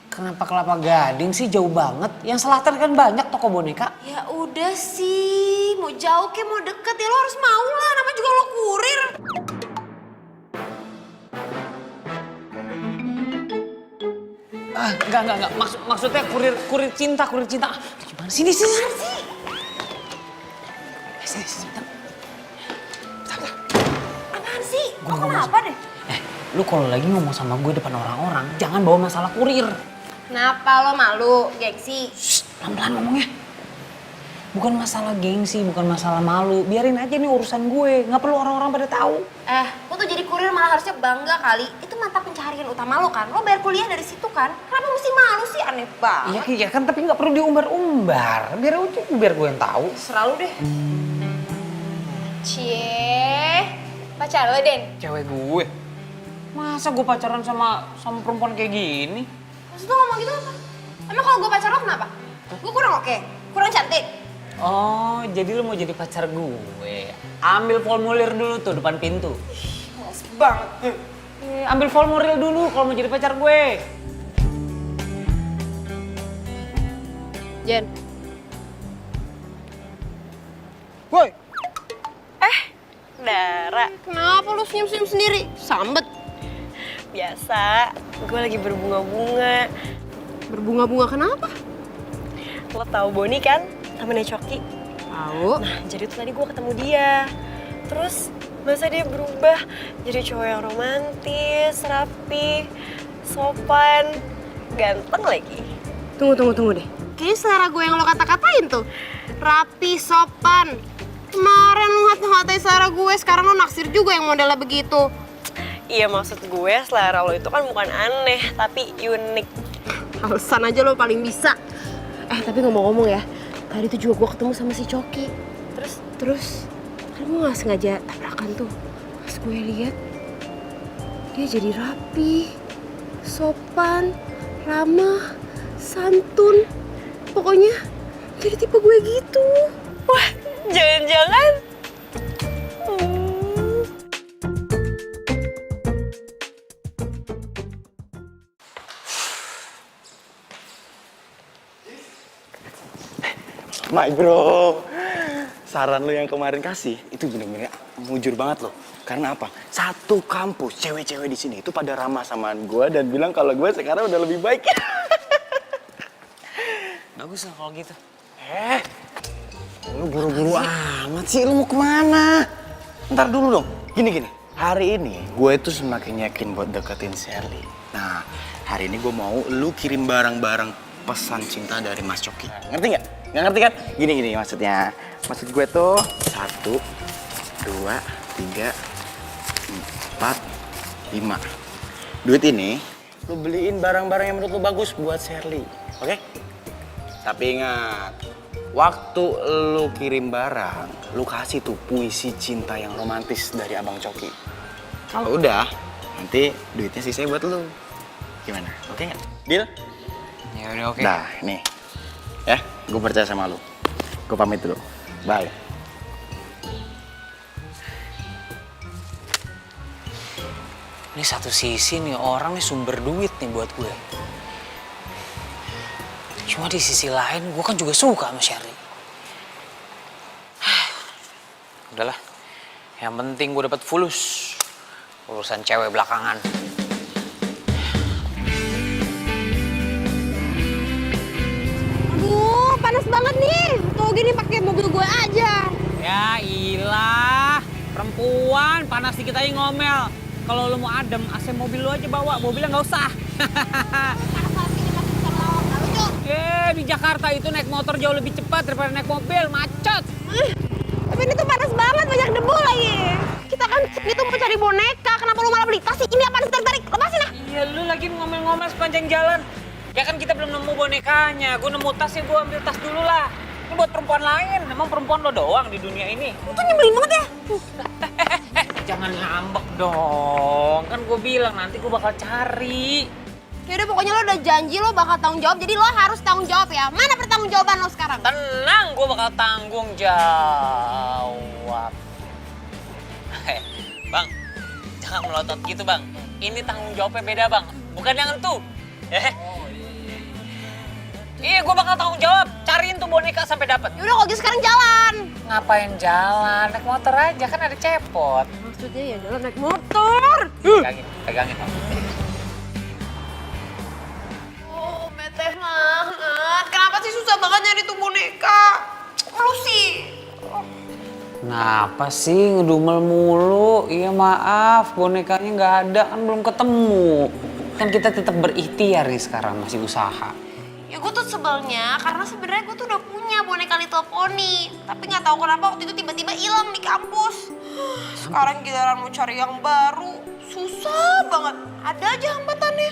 Kenapa Kelapa Gading sih jauh banget? Yang selatan kan banyak toko boneka. Ya udah sih, mau jauh ke mau deket ya lo harus mau lah, namanya juga lo kurir. Enggak. Maksudnya kurir cinta. Gimana sih? Sini. Apaan sih? Lo kenapa deh? Lu kalau lagi ngomong sama gue depan orang-orang, jangan bawa masalah kurir. Kenapa lo malu, gengsi? Pelan-pelan ngomongnya. Bukan masalah gengsi, bukan masalah malu. Biarin aja nih urusan gue. Nggak perlu orang-orang pada tahu. Lo tuh jadi kurir malah harusnya bangga kali. Itu mata pencaharian utama lo kan. Lo bayar kuliah dari situ kan. Kenapa mesti malu sih? Aneh banget. Iya kan, tapi nggak perlu diumbar-umbar. Biar gue yang tahu. Selalu deh. Cie, pacar lo, Den? Cewek gue. Masa gue pacaran sama perempuan kayak gini? Maksud lo ngomong gitu apa? Emang kalau gue pacar lo kenapa? Gue kurang oke? Kurang cantik? Oh, jadi lu mau jadi pacar gue. Ambil formulir dulu tuh depan pintu. Males banget. Ambil formulir dulu kalau mau jadi pacar gue. Jen. Woi, Dara, Kenapa lu senyum-senyum sendiri? Sambet. biasa. Gue lagi berbunga-bunga. Berbunga-bunga kenapa? Lo tahu Boni kan? Temennya Coki. Tahu. Nah, jadi tuh tadi gue ketemu dia. Terus masa dia berubah jadi cowok yang romantis, rapi, sopan, ganteng lagi. Tunggu deh. Kayaknya selera gue yang lo kata-katain tuh. Rapi, sopan. Kemarin lu ngatain selera gue, sekarang lo naksir juga yang modelnya begitu. Iya, maksud gue selera lo itu kan bukan aneh, tapi unik. Alasan aja lo paling bisa. Tapi ngomong-ngomong ya, tadi tuh juga gue ketemu sama si Coki. Terus kan gue gak sengaja tabrakan tuh. Pas gue lihat, dia jadi rapi, sopan, ramah, santun. Pokoknya jadi tipe gue gitu. Wah, jangan-jangan my bro. Saran lu yang kemarin kasih itu bener-bener mujur banget loh. Karena apa? Satu kampus cewek-cewek di sini itu pada ramah sama gue dan bilang kalau gue sekarang udah lebih baik. Bagus lah kalau gitu. Lu buru-buru amat sih, lu mau kemana? Ntar dulu dong, gini. Hari ini gue itu semakin yakin buat deketin Sherly. Nah, hari ini gue mau lu kirim barang-barang pesan cinta dari Mas Coki. Ngerti nggak? Nggak ngerti kan? Gini maksudnya. Maksud gue tuh 1, 2, 3, 4, 5. Duit ini lu beliin barang-barang yang menurut lu bagus buat Sherly, oke? Tapi ingat, waktu lu kirim barang, lu kasih tuh puisi cinta yang romantis dari Abang Coki. Kalau udah, nanti duitnya sisanya buat lu. Gimana? Oke nggak? Deal? Ya udah oke. Nah, nih. Ya, gue percaya sama lu. Gue pamit dulu. Bye. Ini satu sisi nih orang nih sumber duit nih buat gue. Cuma di sisi lain gue kan juga suka sama Sherly. Udahlah, yang penting gue dapat fulus. Urusan cewek belakangan. Aduh, panas banget nih. Tuh gini pakai mobil gue aja. Ya ilah, perempuan panas dikit aja ngomel. Kalau lu mau adem, AC mobil lu aja bawa, mobilnya nggak usah. Di Jakarta itu naik motor jauh lebih cepat daripada naik mobil, macet. Tapi ini tuh panas banget, banyak debu lagi. Kita kan itu mau cari boneka, kenapa lu malah beli tas sih? Ini apaan tarik? Lepasin ah. Iya, lu lagi ngomel-ngomel sepanjang jalan. Ya kan kita belum nemu bonekanya, gue nemu tas ya gue ambil tas dulu lah. Ini buat perempuan lain, emang perempuan lo doang di dunia ini. Lu tuh nyebelin banget ya. Jangan ngambek dong, kan gue bilang nanti gue bakal cari. Yaudah pokoknya lo udah janji lo bakal tanggung jawab, jadi lo harus tanggung jawab ya. Mana pertanggungjawaban lo sekarang? Tenang, gue bakal tanggung jawab. Bang, jangan melotot gitu bang. Ini tanggung jawabnya beda bang, bukan yang itu. Iya, gue bakal tanggung jawab. Cariin tuh boneka sampai dapat. Yaudah kalau gitu sekarang jalan. Ngapain jalan? Naik motor aja, kan ada cepot. Maksudnya ya jalan naik motor. Pegangin. Oh, bete banget. Kenapa sih susah banget nyari tuh boneka? Lu sih. Kenapa sih ngedumel mulu? Iya maaf, bonekanya nggak ada kan belum ketemu. Kan kita tetap berikhtiar nih sekarang, masih usaha. Ya gue tuh sebelnya karena sebenarnya gue tuh udah punya boneka Little Pony. Tapi nggak tahu kenapa waktu itu tiba-tiba hilang di kampus. Sekarang giliran mau cari yang baru, susah banget. Ada aja hambatannya.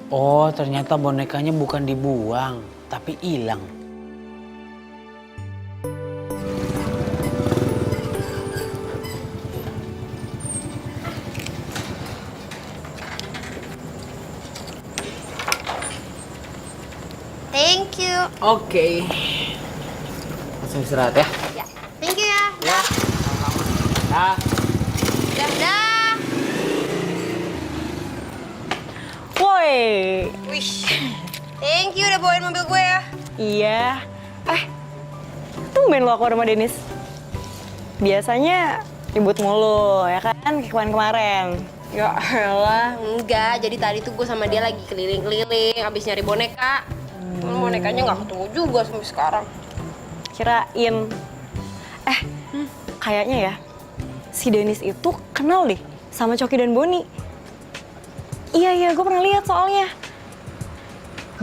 Oh, ternyata bonekanya bukan dibuang, tapi hilang. Thank you. Oke. Langsung istirahat ya. Ya, thank you ya. Ya, sama-sama. Dah. Woi. Wih, thank you udah bawain mobil gue ya. Iya. Tumben lo aku sama Denis. Biasanya ribut mulu, ya kan? Kayak kemarin-kemarin. Ya elah, enggak. Jadi tadi tuh gue sama dia lagi keliling-keliling abis nyari boneka. Cuman bonekanya nggak ketemu juga sampai sekarang. Kirain. Kayaknya ya, si Denis itu kenal deh sama Coki dan Boni. Iya, gue pernah lihat soalnya.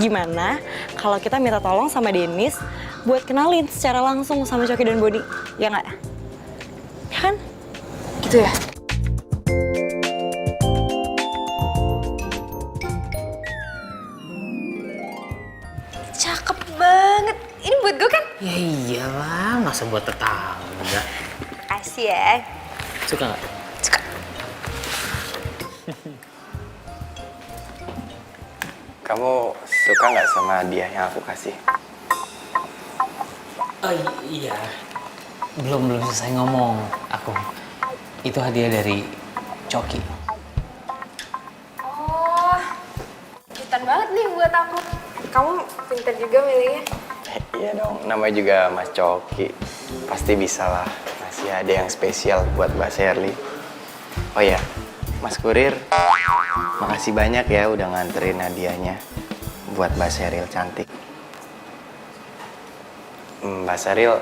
Gimana kalau kita minta tolong sama Denis buat kenalin secara langsung sama Coki dan Boni? Ya nggak? Ya kan? Gitu ya? Cakep banget. Ini buat gue kan? Ya iyalah, masa buat tetangga. Kasih ya. Suka nggak? Suka. Kamu suka nggak sama hadiah yang aku kasih? Oh iya. Belum selesai ngomong aku. Itu hadiah dari Coki. Oh, kejutan banget nih buat aku. Kamu pintar juga milihnya. Iya dong, namanya juga Mas Coki. Pasti bisa lah ngasih hadiah yang spesial buat Mbak Sherly. Oh ya, Mas Kurir, makasih banyak ya udah nganterin hadiahnya buat Mbak Sheryl cantik. Mbak Sheryl,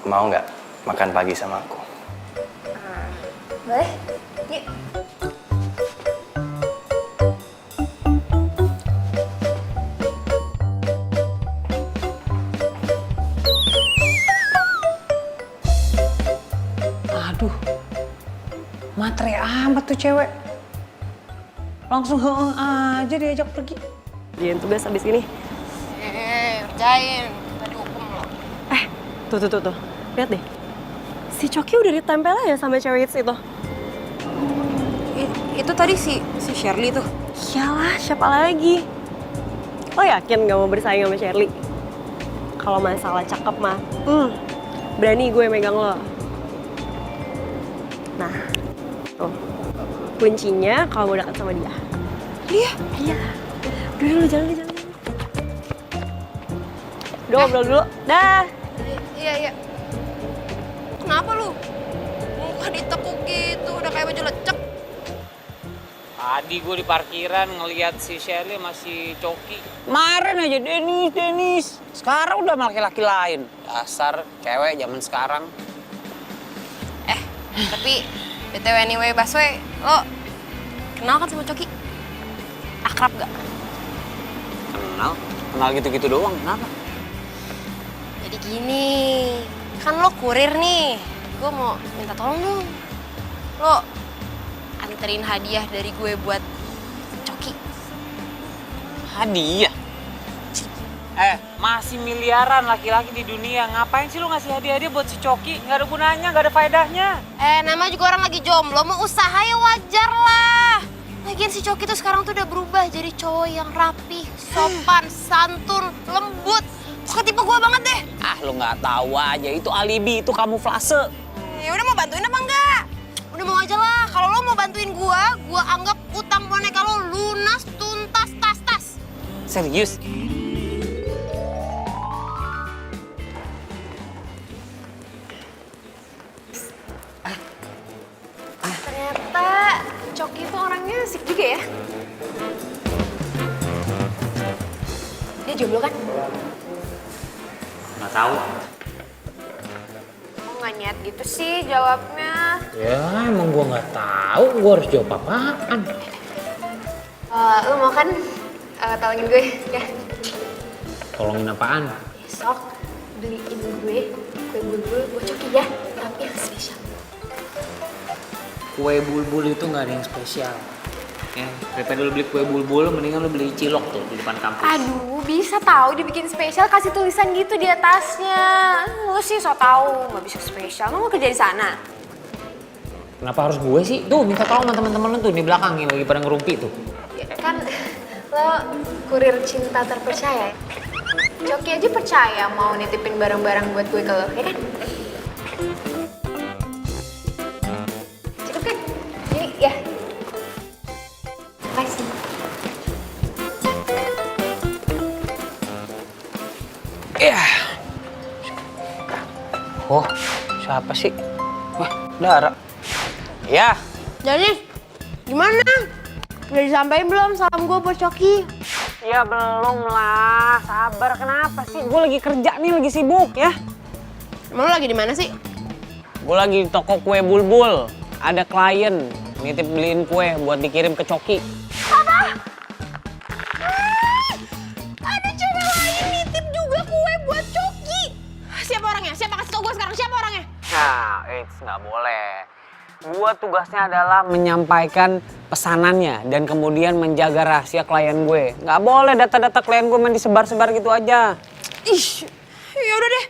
mau nggak makan pagi sama aku? Boleh? Yuk. Aduh, matre amat tuh cewek. Langsung heeh aja diajak pergi. Dian tugas abis ini. Kerjain. Tadi hukum lo. Tuh. Lihat deh. Si Coki udah ditempel aja sama cewek itu. Itu tadi si Sherly tuh. Iyalah, siapa lagi? Lo yakin gak mau bersaing sama Sherly? Kalau masalah cakep mah, berani gue megang lo. Nah, tuh. Kuncinya kalau mau dekat sama dia. Dia? Iya. Udah, jalan. Udah, ngobrol dulu. Dah. Iya. Kenapa lu? Muka ditekuk gitu, udah kayak baju lecek. Tadi gue di parkiran ngeliat si Sherly masih Coki. Kemarin aja Denis. Sekarang udah sama laki-laki lain. Dasar cewek zaman sekarang. Tapi BTW anyway, Baswe, lo kenal kan sama Coki? Akrab gak? Kenal gitu-gitu doang, kenapa? Jadi gini, kan lo kurir nih. Gue mau minta tolong dong. Lo anterin hadiah dari gue buat Coki. Hadiah? Masih miliaran laki-laki di dunia. Ngapain sih lu ngasih hadiah-hadiah buat si Coki? Nggak ada gunanya, nggak ada faedahnya. Namanya juga orang lagi jomblo, mau usaha ya wajar lah. Lagian si Coki tuh sekarang tuh udah berubah jadi cowok yang rapi, sopan, santun, lembut. Pokoknya tipe gue banget deh. Ah, lu nggak tahu aja. Itu alibi, itu kamuflase. Ya udah, mau bantuin apa enggak? Udah mau aja lah. Kalau lo mau bantuin gue anggap utang boneka lo lunas, tuntas, tas. Serius? Ternyata Coki itu orangnya asik juga ya. Dia jomblo kan? Nggak tahu. nggak niat gitu sih jawabnya. Ya emang gue nggak tahu gue harus jawab apaan. Lo mau kan tolongin gue ya? Tolongin apaan? Besok beliin gue kue bulbul buat Coki ya, tapi yang spesial. Kue bulbul itu nggak ada yang spesial. Ya, daripada lu beli kue bulbul, mendingan lu beli cilok tuh di depan kampus. Aduh, bisa tahu dibikin spesial, kasih tulisan gitu di atasnya. Lo sih so tau, nggak bisa spesial. Lo mau kerja di sana? Kenapa harus gue sih? Tuh minta tolong sama teman-teman lu tuh di belakang yang lagi pada ngerumpi tuh. Ya, kan lo kurir cinta terpercaya. Coki aja percaya mau nitipin barang-barang buat gue ke lo, ya kan? Cukup kan? Ini ya. Makasih. Ya. Oh, siapa sih? Wah, Dara. Ya. Jadi, gimana? Udah disampaikan belum salam gue buat Coki? Ya belum lah, sabar kenapa sih? Gue lagi kerja nih, lagi sibuk ya. Emang lo lagi di mana sih? Gue lagi di toko kue bulbul. Ada klien nitip beliin kue buat dikirim ke Coki. Ada cewek lain nitip juga kue buat Coki. Siapa orangnya? Siapa kasih tau gue sekarang? Siapa orangnya? Nah, it's nggak boleh. Gue tugasnya adalah menyampaikan pesanannya dan kemudian menjaga rahasia klien gue. Nggak boleh data-data klien gue main disebar-sebar gitu aja. Ih, ya udah deh.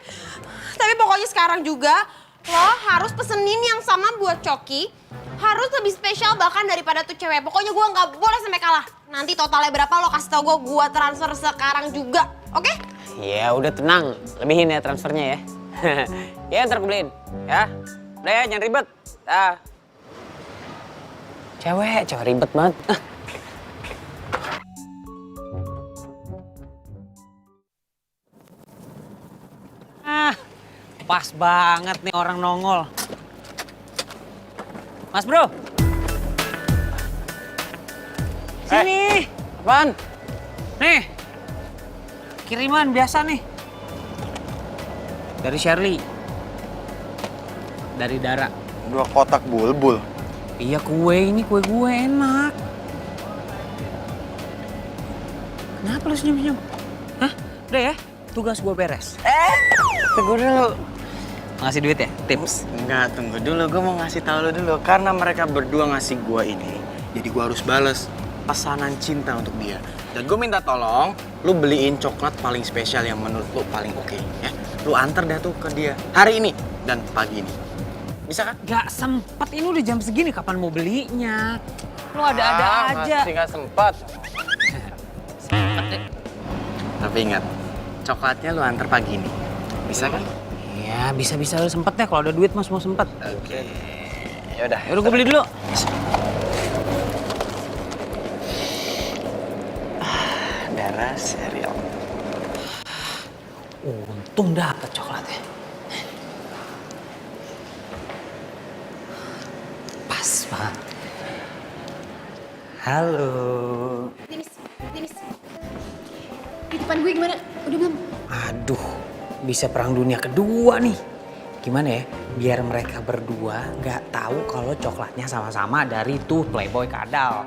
Tapi pokoknya sekarang juga lo harus pesenin yang sama buat Coki. Harus lebih spesial bahkan daripada tuh cewek. Pokoknya gue nggak boleh sampai kalah. Nanti totalnya berapa lo kasih tau gue transfer sekarang juga. Oke? Ya udah tenang, lebihin ya transfernya ya. Ya ntar gue beliin, ya. Udah ya, jangan ribet. Cewek ribet banget. Pas banget nih orang nongol. Mas bro. Sini. Apaan? Nih. Kiriman biasa nih. Dari Shirley. Dari Dara. 2 kotak bulbul. Iya ini kue gue enak. Kenapa lu senyum-senyum? Hah? Udah ya, tugas gue beres. Tunggu dulu. Ngasih duit ya? Tips? Enggak, tunggu dulu. Gue mau ngasih tahu lo dulu. Karena mereka berdua ngasih gue ini, jadi gue harus bales pesanan cinta untuk dia. Dan gue minta tolong, lu beliin coklat paling spesial yang menurut lu paling oke, ya. Lu antar dah tuh ke dia hari ini dan pagi ini. Bisa kan? Gak sempet, ini udah jam segini kapan mau belinya? Lu ada-ada aja. Masih gak sempat. Tapi ingat, coklatnya lu antar pagi ini. Bisa kan? Ya bisa-bisa lu sempet ya, kalau ada duit mas mau sempet. Oke. Yaudah. Yaudah gue beli dulu. Dara serial. Untung dapet coklatnya. Pas banget. Halo. Denis. Titipan gue gimana? Udah belum? Aduh, bisa perang dunia kedua nih. Gimana ya? Biar mereka berdua nggak tahu kalau coklatnya sama-sama dari tuh Playboy Kadal.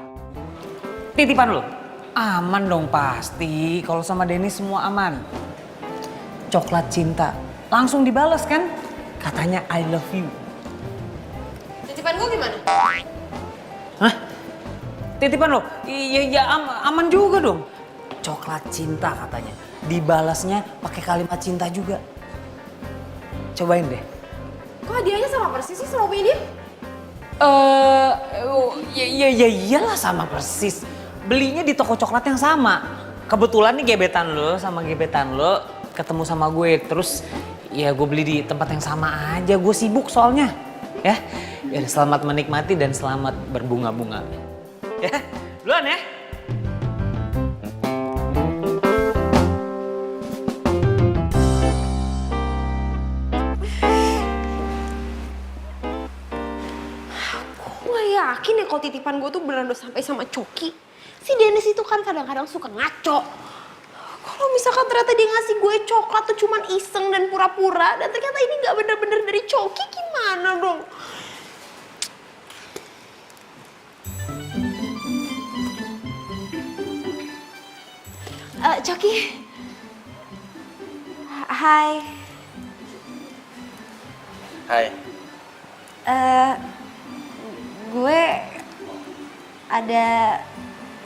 Titipan lo? Aman dong pasti. Kalau sama Dennis semua aman. Coklat cinta. Langsung dibales kan? Katanya I love you. Titipan gue gimana? Hah? Titipan lo? Iya aman juga dong. Coklat cinta katanya. Dibalasnya pakai kalimat cinta juga. Cobain deh. Kok hadiahnya sama persis sih sama punya dia? Ya iyalah sama persis. Belinya di toko coklat yang sama. Kebetulan nih gebetan lo sama gebetan lo ketemu sama gue. Terus ya gue beli di tempat yang sama aja. Gue sibuk soalnya. Ya selamat menikmati dan selamat berbunga-bunga. Ya, duluan ya. Yakin ya kalau titipan gue tuh beneran udah sampai sama Coki. Si Dennis itu kan kadang-kadang suka ngaco. Kalau misalkan ternyata dia ngasih gue coklat tuh cuman iseng dan pura-pura, dan ternyata ini nggak bener-bener dari Coki, gimana dong? Coki. Hai. Hai. Gue ada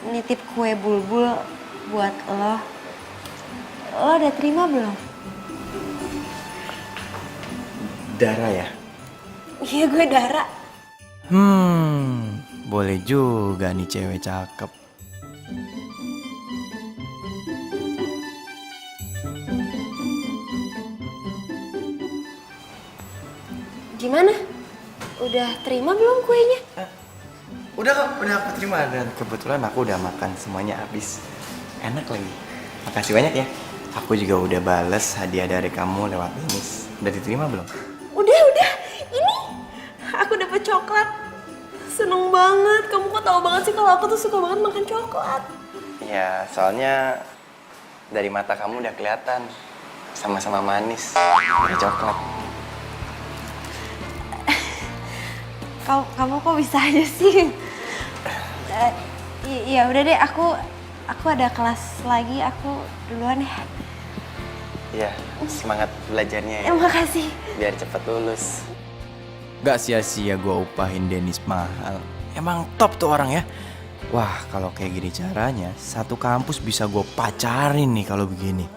nitip kue bulbul buat lo. Lo udah terima belum? Dara ya? Iya, gue Dara. Boleh juga nih cewek cakep. Gimana? Udah terima belum kuenya? Udah kok, udah aku terima dan kebetulan aku udah makan semuanya habis. Enak lagi. Makasih banyak ya. Aku juga udah bales hadiah dari kamu lewat Denis. Udah diterima belum? Udah. Ini aku dapet coklat. Seneng banget. Kamu kok tahu banget sih kalau aku tuh suka banget makan coklat. Ya, soalnya dari mata kamu udah kelihatan sama-sama manis. Ada coklat. Kamu kok bisa aja sih? Iya udah deh, aku ada kelas lagi, aku duluan ya. Iya, semangat belajarnya ya. Makasih. Biar cepet lulus. Gak sia-sia gue upahin Denis mahal. Emang top tuh orang ya. Wah, kalau kayak gini caranya, satu kampus bisa gue pacarin nih kalau begini.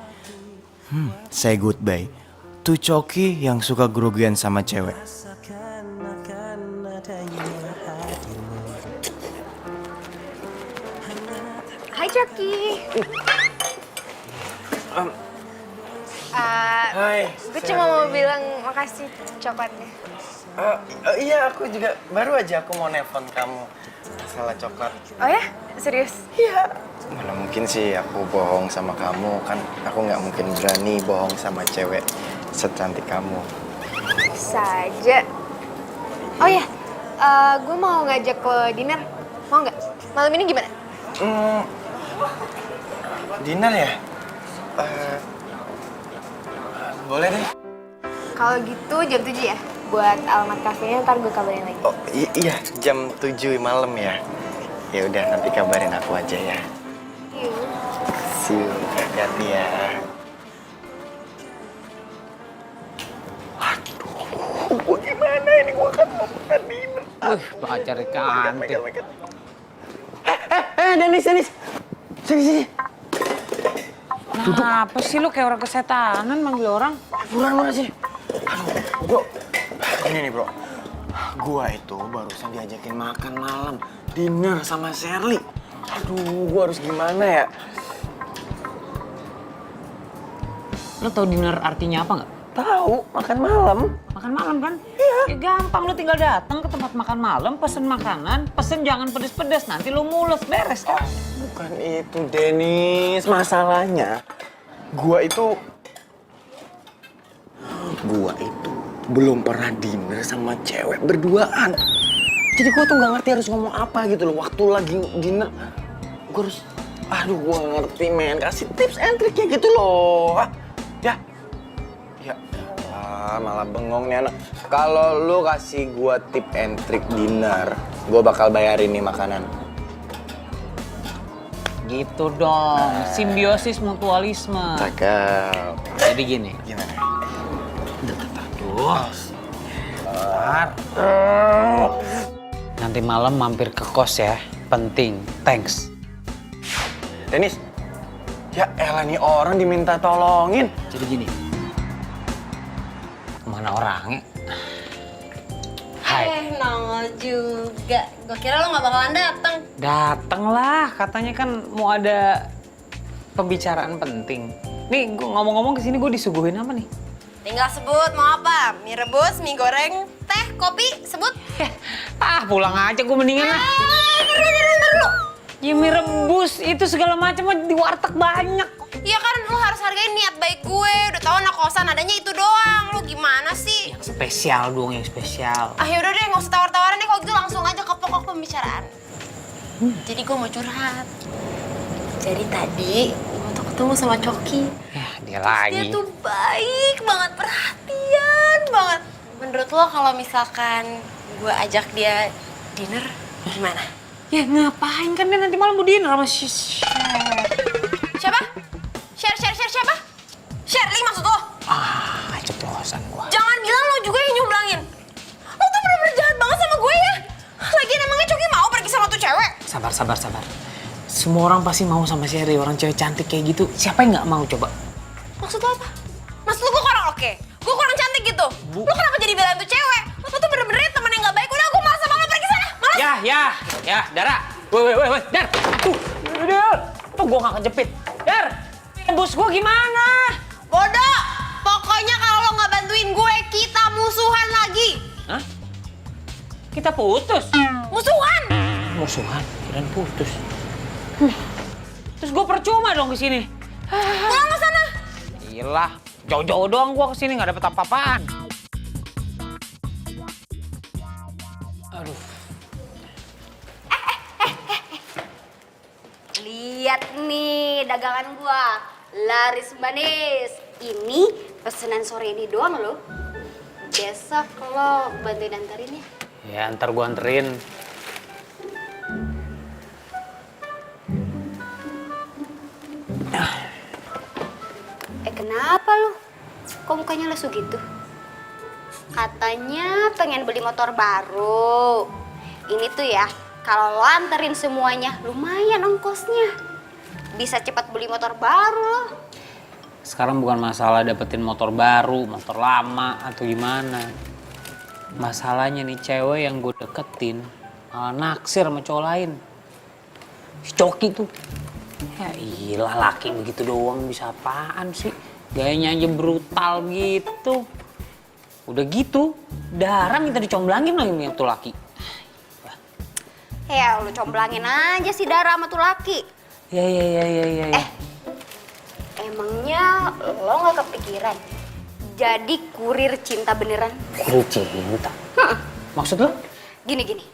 Say goodbye to Coki yang suka grogian sama cewek. Hai Coki. Hai. Gue cuma mau bilang makasih coklatnya. Iya, aku juga baru aja aku mau nelfon kamu masalah coklat. Oh ya? Serius? Iya. Mana mungkin sih aku bohong sama kamu, kan aku nggak mungkin berani bohong sama cewek secantik kamu. Saja. Oh ya, gue mau ngajak ke dinner. Mau nggak? Malam ini gimana? Dinner ya? Boleh deh. Kalau gitu jam 7 ya? Buat alamat kafenya ntar gue kabarin lagi. Oh iya, jam 7 malam ya. Ya udah, nanti kabarin aku aja ya. Yuk. See you, hati-hati ya. Aduh, gue gimana ini? Gue kan mau makan dinner. Pacar cantik. Denis. Sini. Apa sih lu kayak orang kesetanan manggil orang? Buruan sini. Bro, ini nih bro. Gua itu barusan diajakin makan malam, dinner sama Sherly. Aduh, gua harus gimana ya? Lo tau dinner artinya apa nggak? Tahu, makan malam. Makan malam kan? Iya. Ya gampang, lo tinggal datang ke tempat makan malam, pesen makanan, pesen jangan pedes-pedes, nanti lo mules, beres kan? Bukan itu, Denis. Masalahnya, gua itu belum pernah dinner sama cewek berduaan. Jadi gua tuh nggak ngerti harus ngomong apa gitu loh. Waktu lagi dinner, gua harus, gua nggak ngerti men. Kasih tips and triknya gitu loh. Ya malah bengong nih anak. Kalau lu kasih gua tip and trick dinner, gua bakal bayarin nih makanan. Gitu dong, simbiosis mutualisme. Cakep. Jadi gini. Gimana? Tuh. Nanti malam mampir ke kos ya, penting. Thanks. Denis, ya elah nih orang diminta tolongin. Jadi gini. Mana orangnya? Hai. Nongol juga. Gue kira lo gak bakalan dateng. Dateng lah, katanya kan mau ada pembicaraan penting. Nih, gue ngomong-ngomong kesini gue disuguhin apa nih? Tinggal sebut mau apa? Mie rebus, mie goreng, teh, kopi, sebut. Pulang aja gue mendingan lah. Ntar dulu. Ya mie rebus, itu segala macam di warteg banyak. Iya kan, lo harus hargain niat baik gue. Udah tau anak kosan adanya itu doang. Lo gimana sih? Yang spesial dong, yang spesial. Yaudah deh, gak usah tawar-tawaran deh. Kalau gitu langsung aja ke pokok pembicaraan. Jadi gue mau curhat. Jadi tadi, gue tuh ketemu sama Coki. Ya, dia Dia lagi. tuh baik banget, perhatian banget. Menurut lo kalau misalkan gue ajak dia dinner, gimana? Ya ngapain kan dia nanti malam mau dinner sama si Siapa? Share siapa? Shirley maksud lo? Ah, ceplosan gua. Jangan bilang lo juga yang nyumblangin. Lo tuh bener-bener jahat banget sama gue ya. Lagian emangnya Coki mau pergi sama tuh cewek? Sabar. Semua orang pasti mau sama Sherry, orang cewek cantik kayak gitu. Siapa yang nggak mau coba? Maksud lo apa? Maksud lo gue kurang oke? Gue kurang cantik gitu? Lo kenapa jadi belain tuh cewek? Lo tuh bener-bener temen yang gak baik. Udah gue malas sama lo, pergi sana. Malas. Ya, Dara. Woi, Dar. Dar. Tuh gua nggak kejepit. Dar, bos gua gimana? Bodoh. Pokoknya kalau lo gak bantuin gue, kita musuhan lagi. Hah? Kita putus? Musuhan. Musuhan? Kirain putus. Terus gua percuma dong kesini. Pulang ke sana. Iyalah, jauh-jauh doang gua kesini nggak dapet apa-apaan. Aduh. Lihat nih dagangan gua, laris manis. Ini pesanan sore ini doang loh. Besok lo bantuin antarin ya. Ya, ntar gua anterin. Kenapa lo? Kok mukanya lesu gitu? Katanya pengen beli motor baru. Ini tuh ya, kalau lo anterin semuanya, lumayan ongkosnya. Bisa cepat beli motor baru loh. Sekarang bukan masalah dapetin motor baru, motor lama, atau gimana. Masalahnya nih cewek yang gue deketin malah naksir sama cowok lain. Si Coki tuh. Ya iyalah, laki begitu doang bisa apaan sih? Gayanya aja brutal gitu. Udah gitu, Dara minta dicomblangin lagi nih tuh laki. Ya lo comblangin aja si Dara sama tuh laki. Ya. Emangnya lo gak kepikiran jadi kurir cinta beneran? Kurir cinta? Maksud lo? Gini.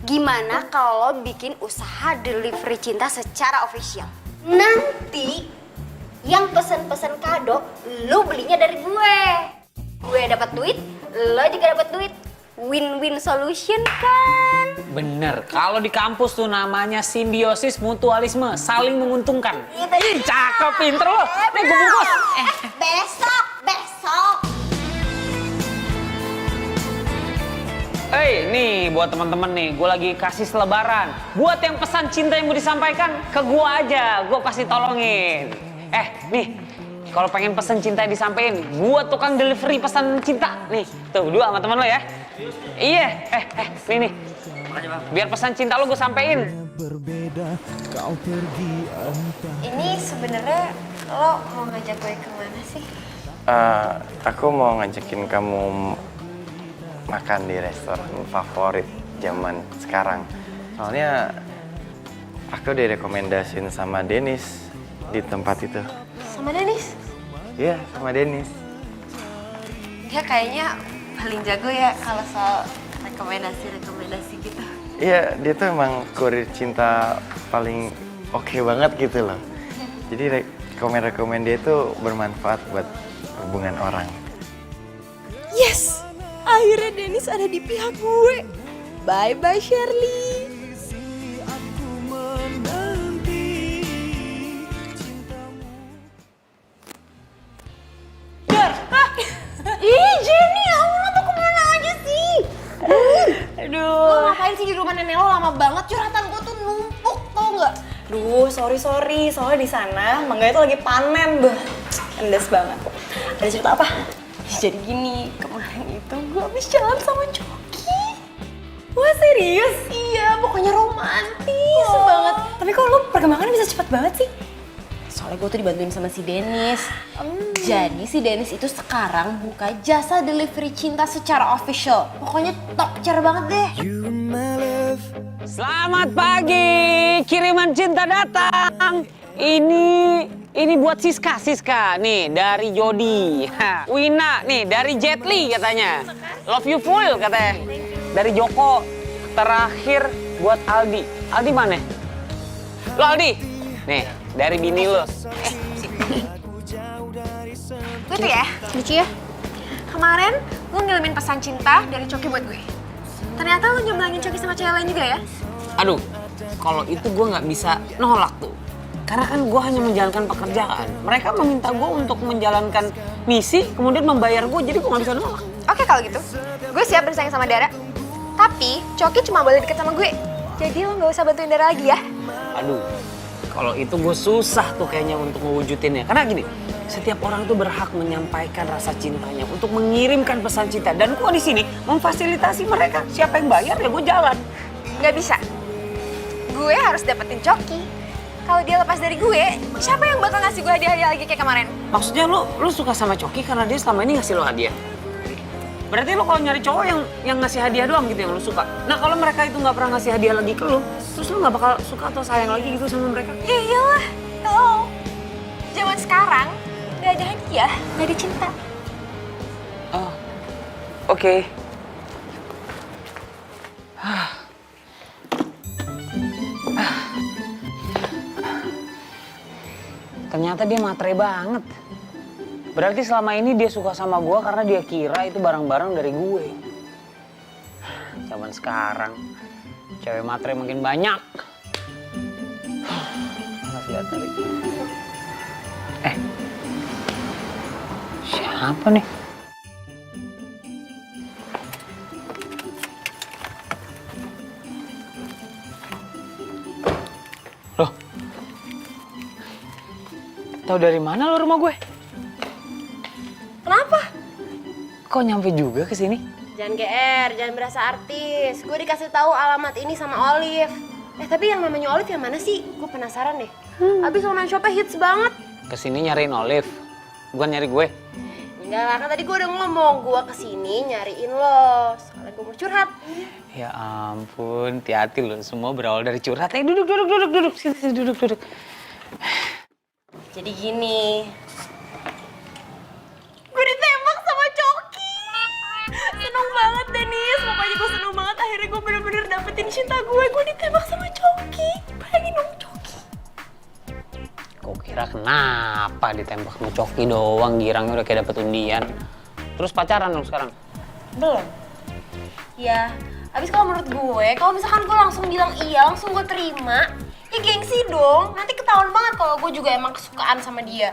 Gimana kalau lo bikin usaha delivery cinta secara official? Nanti yang pesen-pesen kado, lo belinya dari gue. Gue dapat duit, lo juga dapat duit. Win-win solution kan? Bener, kalau di kampus tuh namanya simbiosis mutualisme, saling menguntungkan. Ih, cakep, pinter lo. Nih gue bungkus. Besok. Nih buat teman-teman nih, gue lagi kasih selebaran. Buat yang pesan cinta yang mau disampaikan, ke gue aja, gue pasti tolongin. Nih, kalau pengen pesan cinta yang disampaikan, gue tukang delivery pesan cinta. Nih, tuh dua sama teman lo ya. Iya, nih. Biar pesan cinta lo gue sampein. Ini sebenarnya lo mau ngajak gue kemana sih? Aku mau ngajakin kamu makan di restoran favorit zaman sekarang. Soalnya aku direkomendasiin sama Dennis di tempat itu. Sama Dennis? Iya, sama Dennis. Dia kayaknya paling jago ya kalau soal rekomendasi gitu. Iya, dia tuh emang kurir cinta paling oke banget gitu loh. Jadi rekomend dia itu bermanfaat buat hubungan orang. Yes! Akhirnya Dennis ada di pihak gue. Bye-bye Shirley. Ih Jenny, Allah tuh kemana aja sih? Aduh. Lo ngapain sih di rumah nenek lo lama banget? Curhatan gue tuh numpuk, tau gak? Duh, sorry. Soalnya di sana mangga itu lagi panen, endes banget. Ada cerita apa? Jadi gini, kemarin itu gue habis jalan sama Coki. Wah serius? Iya, pokoknya romantis banget. Tapi kok lo perkembangannya bisa cepat banget sih? Soalnya gue tuh dibantuin sama si Dennis. Jadi si Dennis itu sekarang buka jasa delivery cinta secara official. Pokoknya top tier banget deh. You my love. Selamat pagi, kiriman cinta datang. Ini buat Siska nih dari Jody. Wina nih dari Jet Li katanya. Love you full katanya. Dari Joko. Terakhir buat Aldi. Aldi mana? Lo Aldi? Nih dari bini lo. Itu ya, lucu ya. Kemarin gue ngirimin pesan cinta dari Coki buat gue. Ternyata lu nyemblangin Coki sama cewek lain juga ya? Aduh, kalau itu gue nggak bisa nolak tuh. Karena kan gue hanya menjalankan pekerjaan. Mereka meminta gue untuk menjalankan misi, kemudian membayar gue, jadi gue nggak bisa nolak. Oke kalau gitu, gue siap bersaing sama Dara. Tapi Coki cuma boleh deket sama gue. Jadi lo nggak usah bantuin Dara lagi ya. Aduh, kalau itu gue susah tuh kayaknya untuk mewujudinnya. Karena gini, setiap orang tuh berhak menyampaikan rasa cintanya untuk mengirimkan pesan cinta. Dan gue di sini memfasilitasi mereka. Siapa yang bayar ya gue jalan. Nggak bisa. Gue harus dapetin Coki. Kalau dia lepas dari gue, siapa yang bakal ngasih gue hadiah-hadiah lagi kayak kemarin? Maksudnya lu suka sama Coki karena dia selama ini ngasih lo hadiah? Berarti lo kalau nyari cowok yang ngasih hadiah doang gitu yang lo suka. Nah kalau mereka itu nggak pernah ngasih hadiah lagi ke lo, terus lo nggak bakal suka atau sayang lagi gitu sama mereka? Ya iyalah. Hello. Zaman sekarang nggak ada hadiah, nggak ada cinta. Oh, oke. Ternyata dia matre banget. Berarti selama ini dia suka sama gue karena dia kira itu barang-barang dari gue. Zaman sekarang, cewek matre makin banyak. Harus lihat tadi. Siapa nih? Loh? Tahu dari mana lo rumah gue? Kenapa? Kok nyampe juga ke sini? Jangan GR, jangan berasa artis. Gue dikasih tahu alamat ini sama Olive. Tapi yang namanya Olive yang mana sih? Gue penasaran deh. Abis online shopnya hits banget. Kesini nyariin Olive, bukan nyari gue. Enggak lah, kan tadi gue udah ngomong. Gue kesini nyariin lo. Soalnya gue mau curhat. Ya ampun, hati-hati lo. Semua berawal dari curhat. Duduk. Sini, duduk. Jadi gini. Gue ditembak sama Coki. Seneng banget Denis. Pokoknya gue seneng banget. Akhirnya gue bener-bener dapetin cinta gue. Gue ditembak sama Coki. Bayangin dong Coki. Kok kira kenapa ditembak sama Coki doang, girangnya udah kayak dapet undian. Terus pacaran dong sekarang? Belum. Ya, abis kalau menurut gue, kalau misalkan gue langsung bilang iya, langsung gue terima, ya gengsi dong. Nanti ketahuan banget kalau gue juga emang kesukaan sama dia.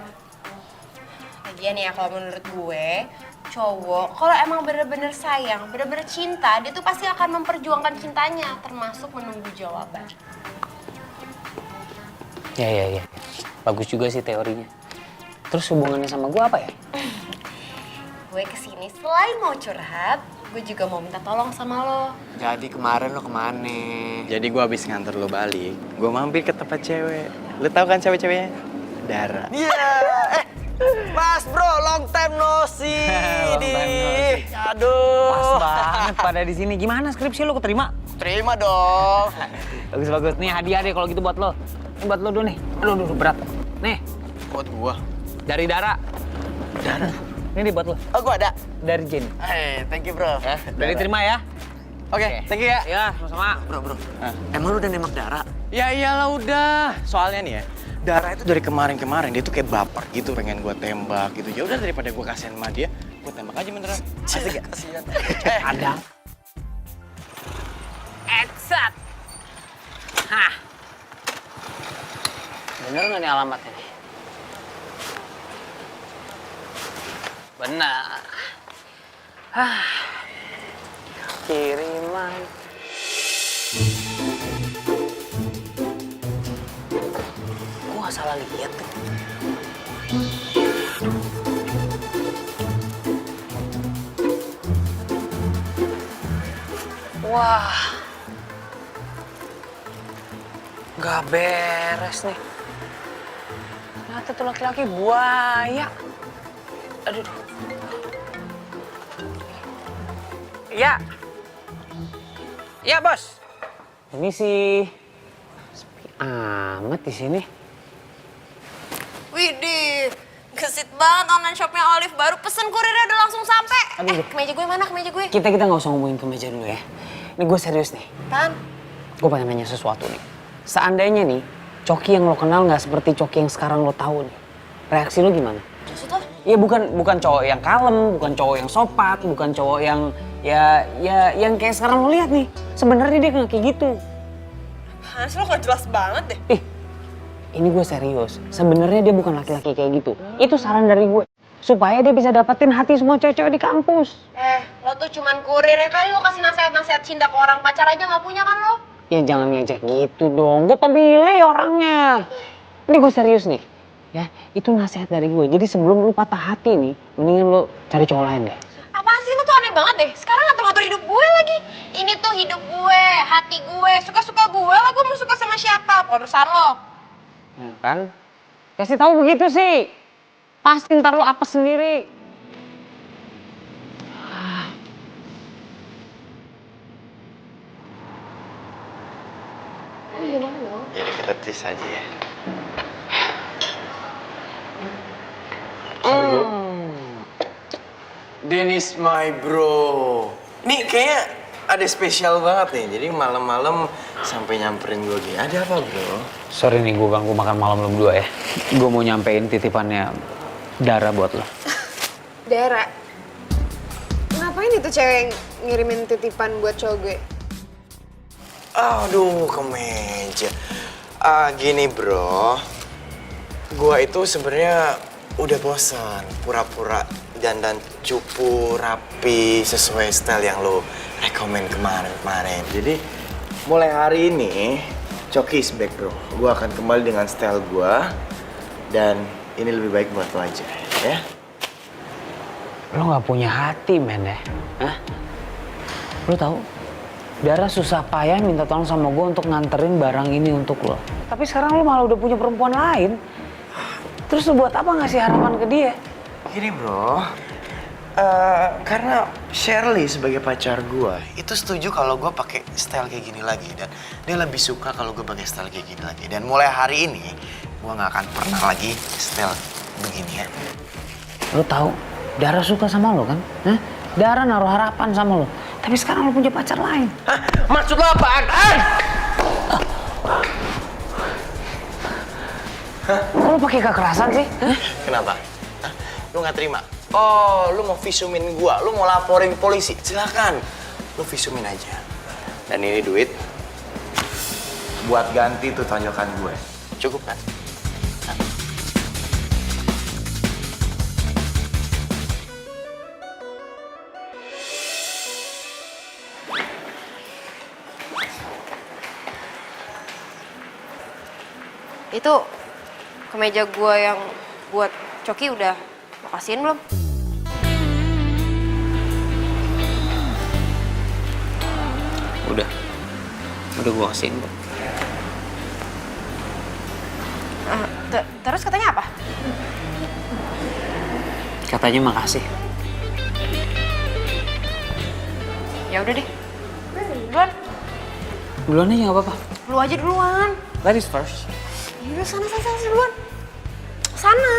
Lagian ya, kalau menurut gue, cowok kalau emang bener-bener sayang, bener-bener cinta, dia tuh pasti akan memperjuangkan cintanya, termasuk menunggu jawaban. Ya. Bagus juga sih teorinya. Terus hubungannya sama gue apa ya? Gue kesini selain mau curhat, gue juga mau minta tolong sama lo. Jadi kemarin lo kemana? Jadi gue habis nganter lo balik, gue mampir ke tempat cewek. Lo tau kan cewek-ceweknya? Dara. Iya. Mas bro, long time no see. Aduh. Pas banget pada di sini. Gimana skripsi lo keterima? Terima dong. Bagus. Nih hadiah deh kalau gitu buat lo. Ini buat lo dulu nih. Aduh, berat. Nih. Buat gua. Dari Dara. Dara. Ini buat lo. Oh gua ada. Dari Jenny. Thank you bro. Ya, dari terima ya. Oke, thank you ya. Ya, sama-sama. Bro. Emang lu udah nembak Dara? Ya iyalah udah. Soalnya nih ya, Dara itu dari kemarin dia tuh kayak baper gitu, pengen gua tembak gitu. Ya udah daripada gua kasihan sama dia, gua tembak aja beneran. Asik gak? Kasihan. Ada. Exact. Hah. Bener nggak nih alamatnya? Benar. Kiriman. Gua salah lihat tuh. Wah. Gak beres nih. Ternyata tuh laki-laki buaya. Aduh. Iya. Iya, Bos. Ini sih sepi amat di sini. Widih, gesit banget online shopnya Olive. Baru pesen kurirnya udah langsung sampai. Aduh. Kemeja gue mana? Kemeja gue? Kita nggak usah ngomongin kemeja dulu ya. Ini gue serius nih. Tan. Gue pengen nanya sesuatu nih. Seandainya nih, Coki yang lo kenal nggak seperti Coki yang sekarang lo tahu nih. Reaksi lo gimana? Maksud lo? Ya bukan cowok yang kalem, bukan cowok yang sopan, bukan cowok yang yang kayak sekarang lo lihat nih. Sebenarnya dia nggak kayak gitu. Apaan sih, lo gak jelas banget deh. Ini gue serius. Sebenarnya dia bukan laki-laki kayak gitu. Itu saran dari gue supaya dia bisa dapetin hati semua cewek-cewek di kampus. Lo tuh cuman kurir ya kali, lo kasih nasihat-nasihat cinta ke orang, pacar aja gak punya kan lo? Ya jangan ngejek gitu dong. Gue pemilih orangnya. Ini gue serius nih. Ya, itu nasihat dari gue. Jadi sebelum lu patah hati nih, mendingan lu cari cowok lain deh. Apaan sih, lo tuh aneh banget deh. Sekarang ngatur-ngatur hidup gue lagi. Ini tuh hidup gue, hati gue, suka-suka gue lah, gue mau suka sama siapa, urusan lo. Ya kan? Kasih tahu begitu sih. Pasti ntar lu apa sendiri. Jadi kita tis aja ya. Dennis my bro. Nih kayaknya ada spesial banget nih. Jadi malam-malam sampai nyamperin gue gini. Ada apa bro? Sorry nih gue ganggu makan malam lu berdua ya. Gue mau nyampein titipannya Dara buat lo. Dara, ngapain itu cewek yang ngirimin titipan buat cowok gue? Aduh, kemeja. Gini bro, gua itu sebenarnya udah bosan pura-pura dandan cupu rapi sesuai style yang lo rekomen kemarin. Jadi mulai hari ini Coki is back bro. Gua akan kembali dengan style gua dan ini lebih baik buat lo aja, ya. Lo gak punya hati men ya? Hah? Lo tahu? Dara susah payah minta tolong sama gue untuk nganterin barang ini untuk lo. Tapi sekarang lo malah udah punya perempuan lain. Terus lo buat apa ngasih harapan ke dia? Gini bro, karena Shirley sebagai pacar gue itu setuju kalau gue pakai style kayak gini lagi dan dia lebih suka kalau gue pakai style kayak gini lagi. Dan mulai hari ini gue nggak akan pernah lagi style beginian. Lo tahu, Dara suka sama lo kan? Hah? Dara naruh harapan sama lo. Tapi sekarang lo punya pacar lain. Hah? Maksud lo apaan? Kok lo pakai kekerasan sih? Hah? Kenapa? Hah? Lu nggak terima? Oh, lu mau visumin gua, lu mau laporin polisi? Silakan, lu visumin aja. Dan ini duit buat ganti tuh tonjokan gue. Cukup kan? Itu kemeja gue yang buat Coki udah lo kasihin belum? Udah gue kasihin. Terus katanya apa? Katanya makasih. Ya udah deh. Duluan. Duluan aja nggak apa-apa. Lu aja duluan. Ladies first. Yaudah sana duluan. Sana.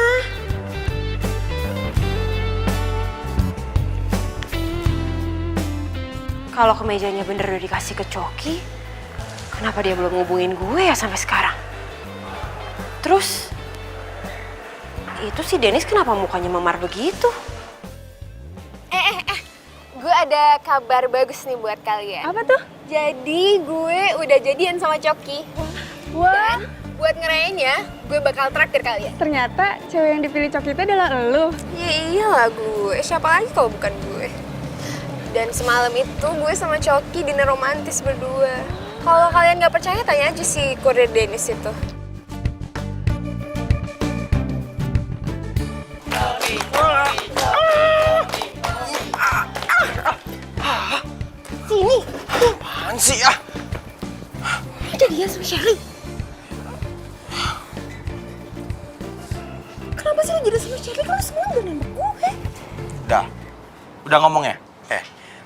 Kalau kemejanya bener udah dikasih ke Coki, kenapa dia belum ngubungin gue ya sampai sekarang? Terus, itu si Dennis kenapa mukanya memar begitu? Gue ada kabar bagus nih buat kalian. Apa tuh? Jadi gue udah jadian sama Coki. Wah, Dan buat ngerayainnya, gue bakal traktir kalian. ternyata cewek yang dipilih Coki itu adalah elu. Ya iyalah gue, siapa lagi kalau bukan gue. Dan semalam itu gue sama Coki dinner romantis berdua. Kalau kalian gak percaya, tanya aja si kurir Dennis itu. Sini, Apaan sih ah? ada dia sama Sherry. Kenapa sih lo jadi sama Sherry kalau semua udah nembak gue? Udah ngomong ya?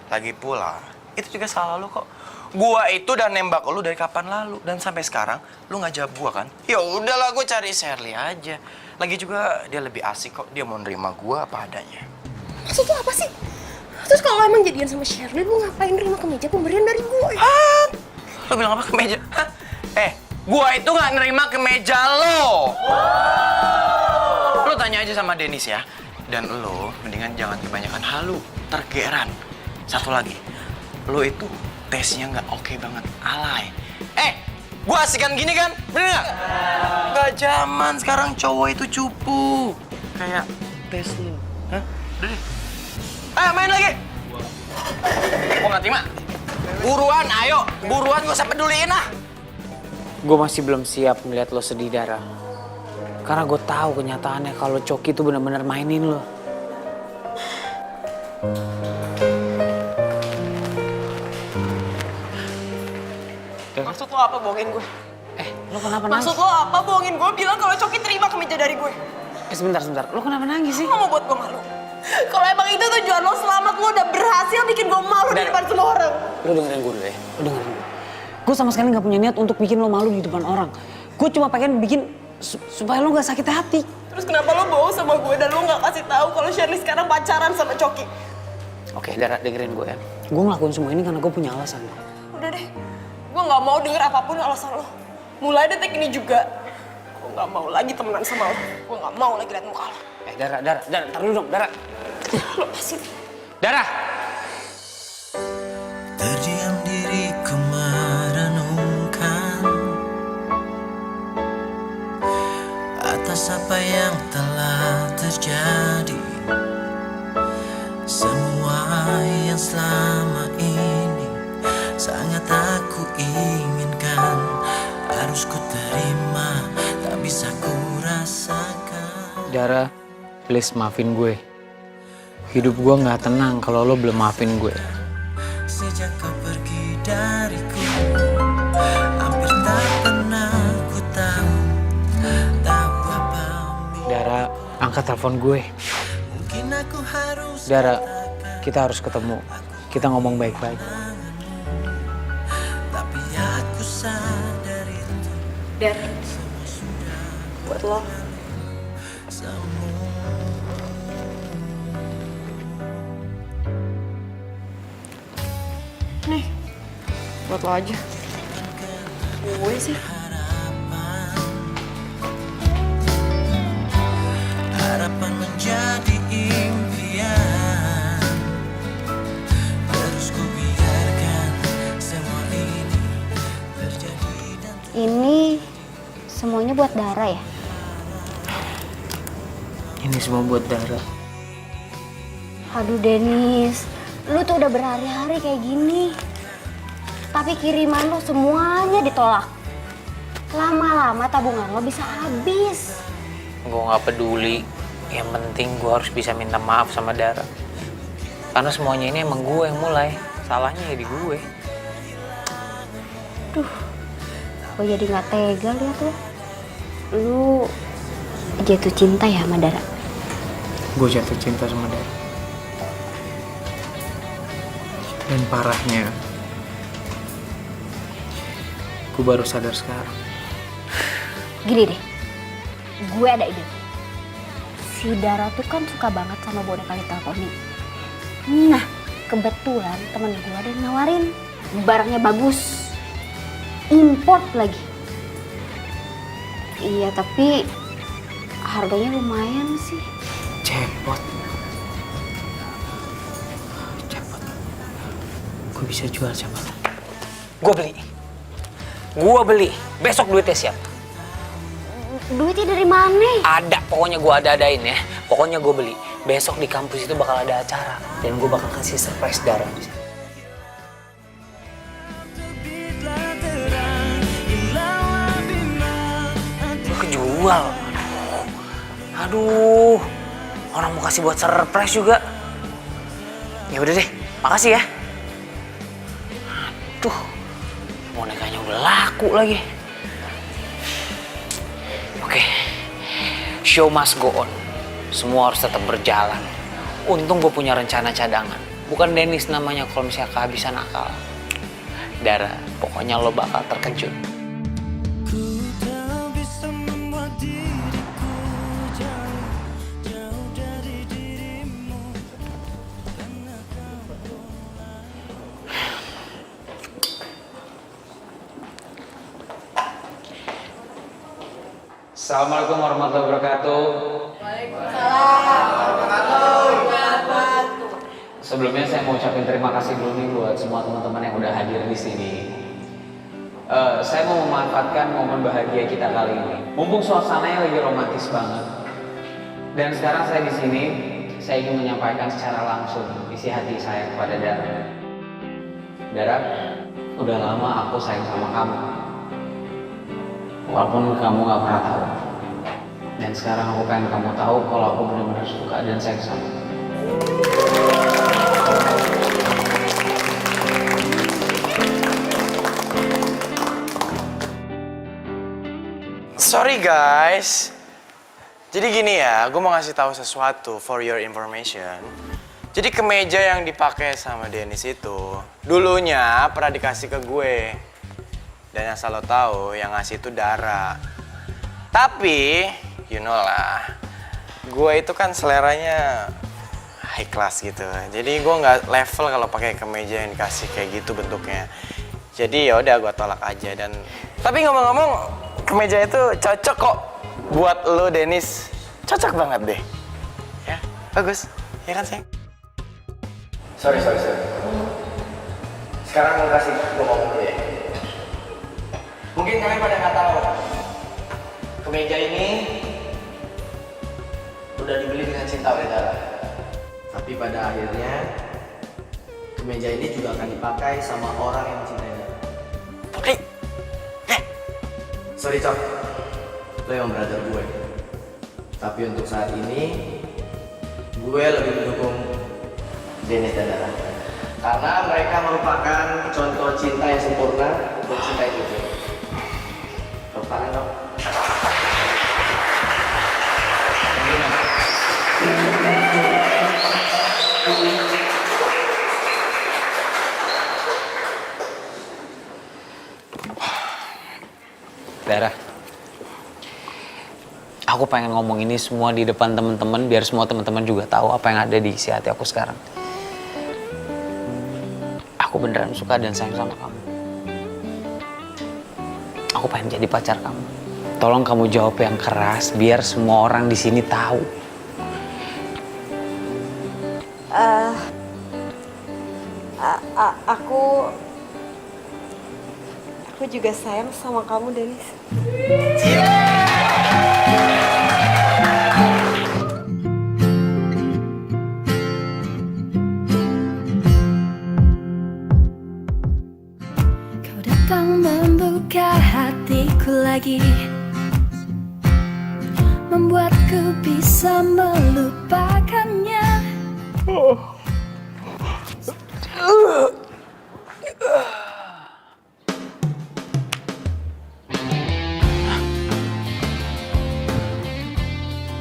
Lagi pula, itu juga salah lu kok. Gua itu udah nembak lu dari kapan lalu dan sampai sekarang lu nggak jawab gua kan? Ya udahlah, gua cari Shirley aja. Lagi juga dia lebih asik kok, dia mau nerima gua apa adanya. Maksud lo apa sih? Terus kalau emang jadian sama Sherly, lu ngapain nerima kemeja pemberian dari gue? Lu bilang apa kemeja? Hah? Gua itu nggak nerima kemeja lo. Lu tanya aja sama Dennis ya. Dan lo mendingan jangan kebanyakan halu, tergeran. Satu lagi, lo itu tesnya nggak oke banget, alay. Gua asikan gini kan, bener nggak? Nggak zaman sekarang cowok itu cupu. Kayak tes lo. Hah? Udah deh. Ayo main lagi. Gua nggak terima. Buruan, ayo. Buruan, gak usah peduliin ah. Gue masih belum siap melihat lo sedih, Dara. Karena gue tahu kenyataannya kalau Coki itu benar-benar mainin lo. Maksud lo apa bohongin gue? Lo kenapa nangis? Maksud lo apa bohongin gue bilang kalau Coki terima kemeja dari gue? Sebentar. Lo kenapa nangis sih? Lo mau buat gue malu? Kalau emang itu tujuan lo selamat, lo udah berhasil bikin gue malu di depan semua orang. Lo dengerin gue dulu ya. Lo dengerin gue. Gue sama sekali gak punya niat untuk bikin lo malu di depan orang. Gue cuma pengen bikin supaya lo gak sakit hati. Terus kenapa lo bohong sama gue dan lo gak kasih tahu kalau Shirley sekarang pacaran sama Coki? Oke, Dara, dengerin gue ya. Gue ngelakuin semua ini karena gue punya alasan. Udah deh, gue gak mau denger apapun alasan lo. Mulai detik ini juga, gue gak mau lagi temenan sama lo. Gue gak mau lagi liat muka lo. Dara, ntar dulu dong, Dara. Lepasin. Dara! Terdiam diriku merenungkan atas apa yang telah terjadi. Semua yang selama ini sangat aku inginkan, harus ku terima, tak bisa ku rasakan. Dara, please maafin gue. Hidup gue gak tenang kalau lo belum maafin gue. Sejak kau pergi dariku, hampir tak pernah ku tahu apa. Dara, angkat telepon gue. Mungkin aku harus Dara, kita harus ketemu. Kita ngomong baik-baik. tapi aku sadar itu Dan, buat lo. Nih, buat lo aja. Gue sih. harapan menjadi impian. Terus ku biarkan semua ini terjadi dan Ini semuanya buat Dara ya? Ini semua buat Dara. Aduh Denis, lu tuh udah berhari-hari kayak gini. Tapi kiriman lu semuanya ditolak. Lama-lama tabungan lo bisa habis. Gue gak peduli. Yang penting gue harus bisa minta maaf sama Dara. Karena semuanya ini emang gue yang mulai. Salahnya ya di gue. Duh, gue jadi gak tega liat lo. Lu jatuh cinta ya sama Dara? Gue jatuh cinta sama Dara. Dan parahnya, gue baru sadar sekarang. Gini deh, gue ada ide. Si Dara tuh kan suka banget sama boneka Little Pony. Nah, kebetulan temen gue ada yang nawarin. Barangnya bagus. Import lagi. Iya, tapi harganya lumayan sih. Cepot. Gue bisa jual siapa? Gue beli. Besok duitnya siap. Duitnya dari mana? Ada, pokoknya gue ada-adain ya. Pokoknya gue beli. Besok di kampus itu bakal ada acara. Dan gue bakal kasih surprise Dara di sana. Gue kejual. Aduh. Orang mau kasih buat surprise juga. Ya udah deh, makasih ya. Aduh. Bonekanya udah laku lagi. Oke, show must go on. Semua harus tetap berjalan. Untung gue punya rencana cadangan. Bukan Dennis namanya kalau misalnya kehabisan akal. Dara, pokoknya lo bakal terkejut. ku tak bisa membuat diriku jauh dari dirimu. Assalamualaikum warahmatullahi wabarakatuh. Sebelumnya saya mau ucapin terima kasih dulu nih buat semua teman-teman yang udah hadir di sini. Saya mau memanfaatkan momen bahagia kita kali ini. Mumpung suasananya lagi romantis banget. Dan sekarang saya di sini, saya ingin menyampaikan secara langsung isi hati saya kepada Dara. Dara, udah lama aku sayang sama kamu. Walaupun kamu gak pernah tahu. Dan sekarang aku pengen kamu tahu kalau aku benar-benar suka dan sayang sama kamu. Sorry guys. Jadi gini ya, gue mau ngasih tahu sesuatu for your information. Jadi kemeja yang dipakai sama Dennis itu dulunya pernah dikasih ke gue. Dan asal lo tahu, yang ngasih itu Dara. Tapi, you know lah, gue itu kan seleranya high class gitu. Jadi gue nggak level kalau pakai kemeja yang dikasih kayak gitu bentuknya. Jadi ya udah gue tolak aja. Dan tapi ngomong-ngomong, kemeja itu cocok kok buat lo Dennis. Cocok banget deh. Ya, bagus. Ya kan sayang? Sorry. Sekarang gue kasih gue ngomong dulu ya. Mungkin kalian pada nggak tahu, kemeja ini udah dibeli dengan cinta oleh Dara. Tapi pada akhirnya, kemeja ini juga akan dipakai sama orang yang mencintai Dara. Oke. Sorry Cok, lo yang brother gue. Tapi untuk saat ini, gue lebih mendukung Dennis dan Dara. Karena mereka merupakan contoh cinta yang sempurna untuk cinta itu. Tangan dong. Dara, aku pengen ngomong ini semua di depan teman-teman biar semua teman-teman juga tahu apa yang ada di isi hati aku sekarang. Aku beneran suka dan sayang sama kamu. Aku pengen jadi pacar kamu. Tolong kamu jawab yang keras biar semua orang di sini tahu. Aku juga sayang sama kamu, Dennis. Kau datang membuka hatiku lagi, membuatku bisa melupakannya.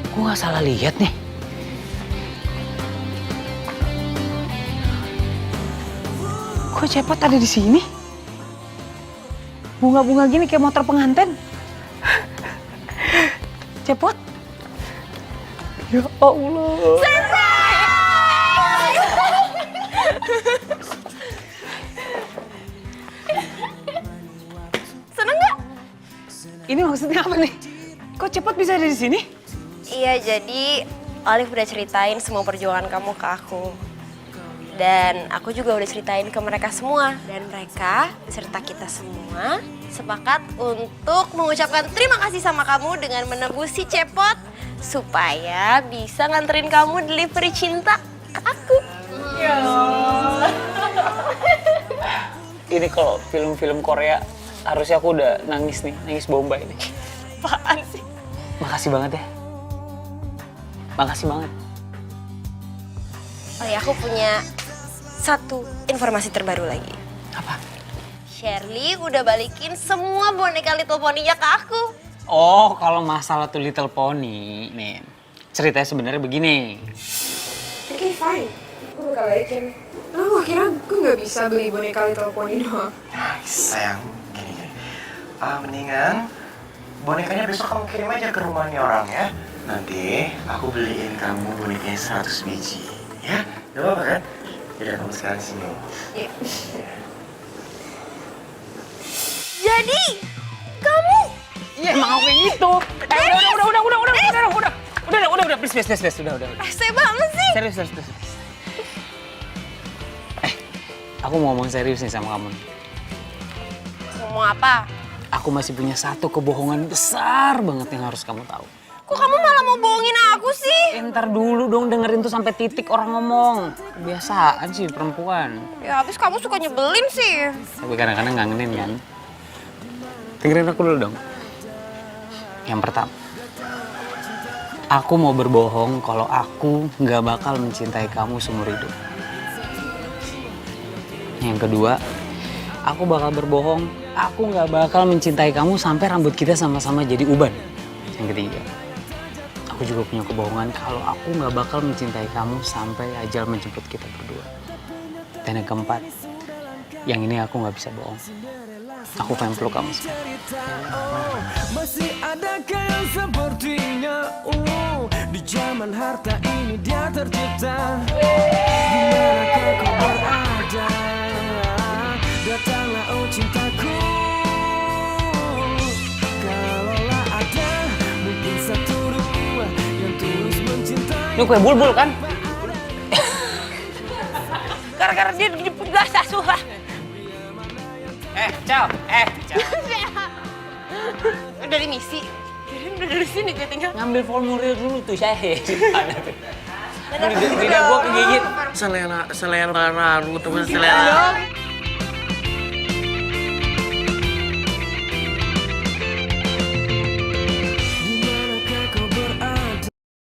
Gue nggak salah lihat nih. Kok Cepot ada di sini? Bunga-bunga gini kayak motor pengantin. Cepot? Ya Allah. Seneng nggak? Ini maksudnya apa nih? Kok Cepot bisa ada di sini? Iya, jadi Olive udah ceritain semua perjuangan kamu ke aku. Dan aku juga udah ceritain ke mereka semua. Dan mereka, beserta kita semua, sepakat untuk mengucapkan terima kasih sama kamu dengan menebus si Cepot supaya bisa nganterin kamu delivery cinta ke aku. Ini kalau film-film Korea, harusnya aku udah nangis nih, nangis bombay nih. Apaan sih? Makasih banget ya. Makasih banget. Oh ya, aku punya satu informasi terbaru lagi. Apa? Shirley udah balikin semua boneka Little Pony-nya ke aku. Oh, kalau masalah tuh Little Pony, nih ceritanya sebenarnya begini. Oke, fine. Gue bakal balikin. Lo kira gue nggak bisa beli boneka Little Pony doang? Sayang, gini. Mendingan bonekanya besok kamu kirim aja ke rumahnya orang ya. Nanti aku beliin kamu bonekanya 100 biji. Ya, gak apa-apa kan? Yaudah, kamu sekarang sini. Iya. Jadi, kamu? emang aku kayak gitu. Udah, please, udah. Saya banget sih. Serius. Aku mau ngomong serius nih sama kamu. Ngomong apa? Aku masih punya satu kebohongan besar banget yang harus kamu tahu. Kok kamu malah mau bohongin aku sih? Ntar dulu dong dengerin tuh sampai titik orang ngomong. Kebiasaan sih perempuan. Ya habis kamu suka nyebelin sih. Tapi kadang-kadang ngangenin kan. Dengerin aku dulu dong. Yang pertama, aku mau berbohong kalau aku nggak bakal mencintai kamu seumur hidup. Yang kedua, aku bakal berbohong, aku nggak bakal mencintai kamu sampai rambut kita sama-sama jadi uban. Yang ketiga, aku juga punya kebohongan kalau aku nggak bakal mencintai kamu sampai ajal menjemput kita berdua. Dan yang keempat, yang ini aku nggak bisa bohong. Aku pengen peluk kamu sekarang. Masih adakah yang sepertinya di zaman harta ini dia tercipta. Dimanakah kau berada? Datanglah oh cintaku. Kalaulah ada mungkin satu dua yang tulus mencintai. Ini kue bulbul kan? Gara-gara dia dijemput gak susah. Ciao. Dari misi. Udah dari sini gue tinggal. Ngambil formulir dulu tuh, saya. Lidah gua kegigit. Selera Naruto, selera.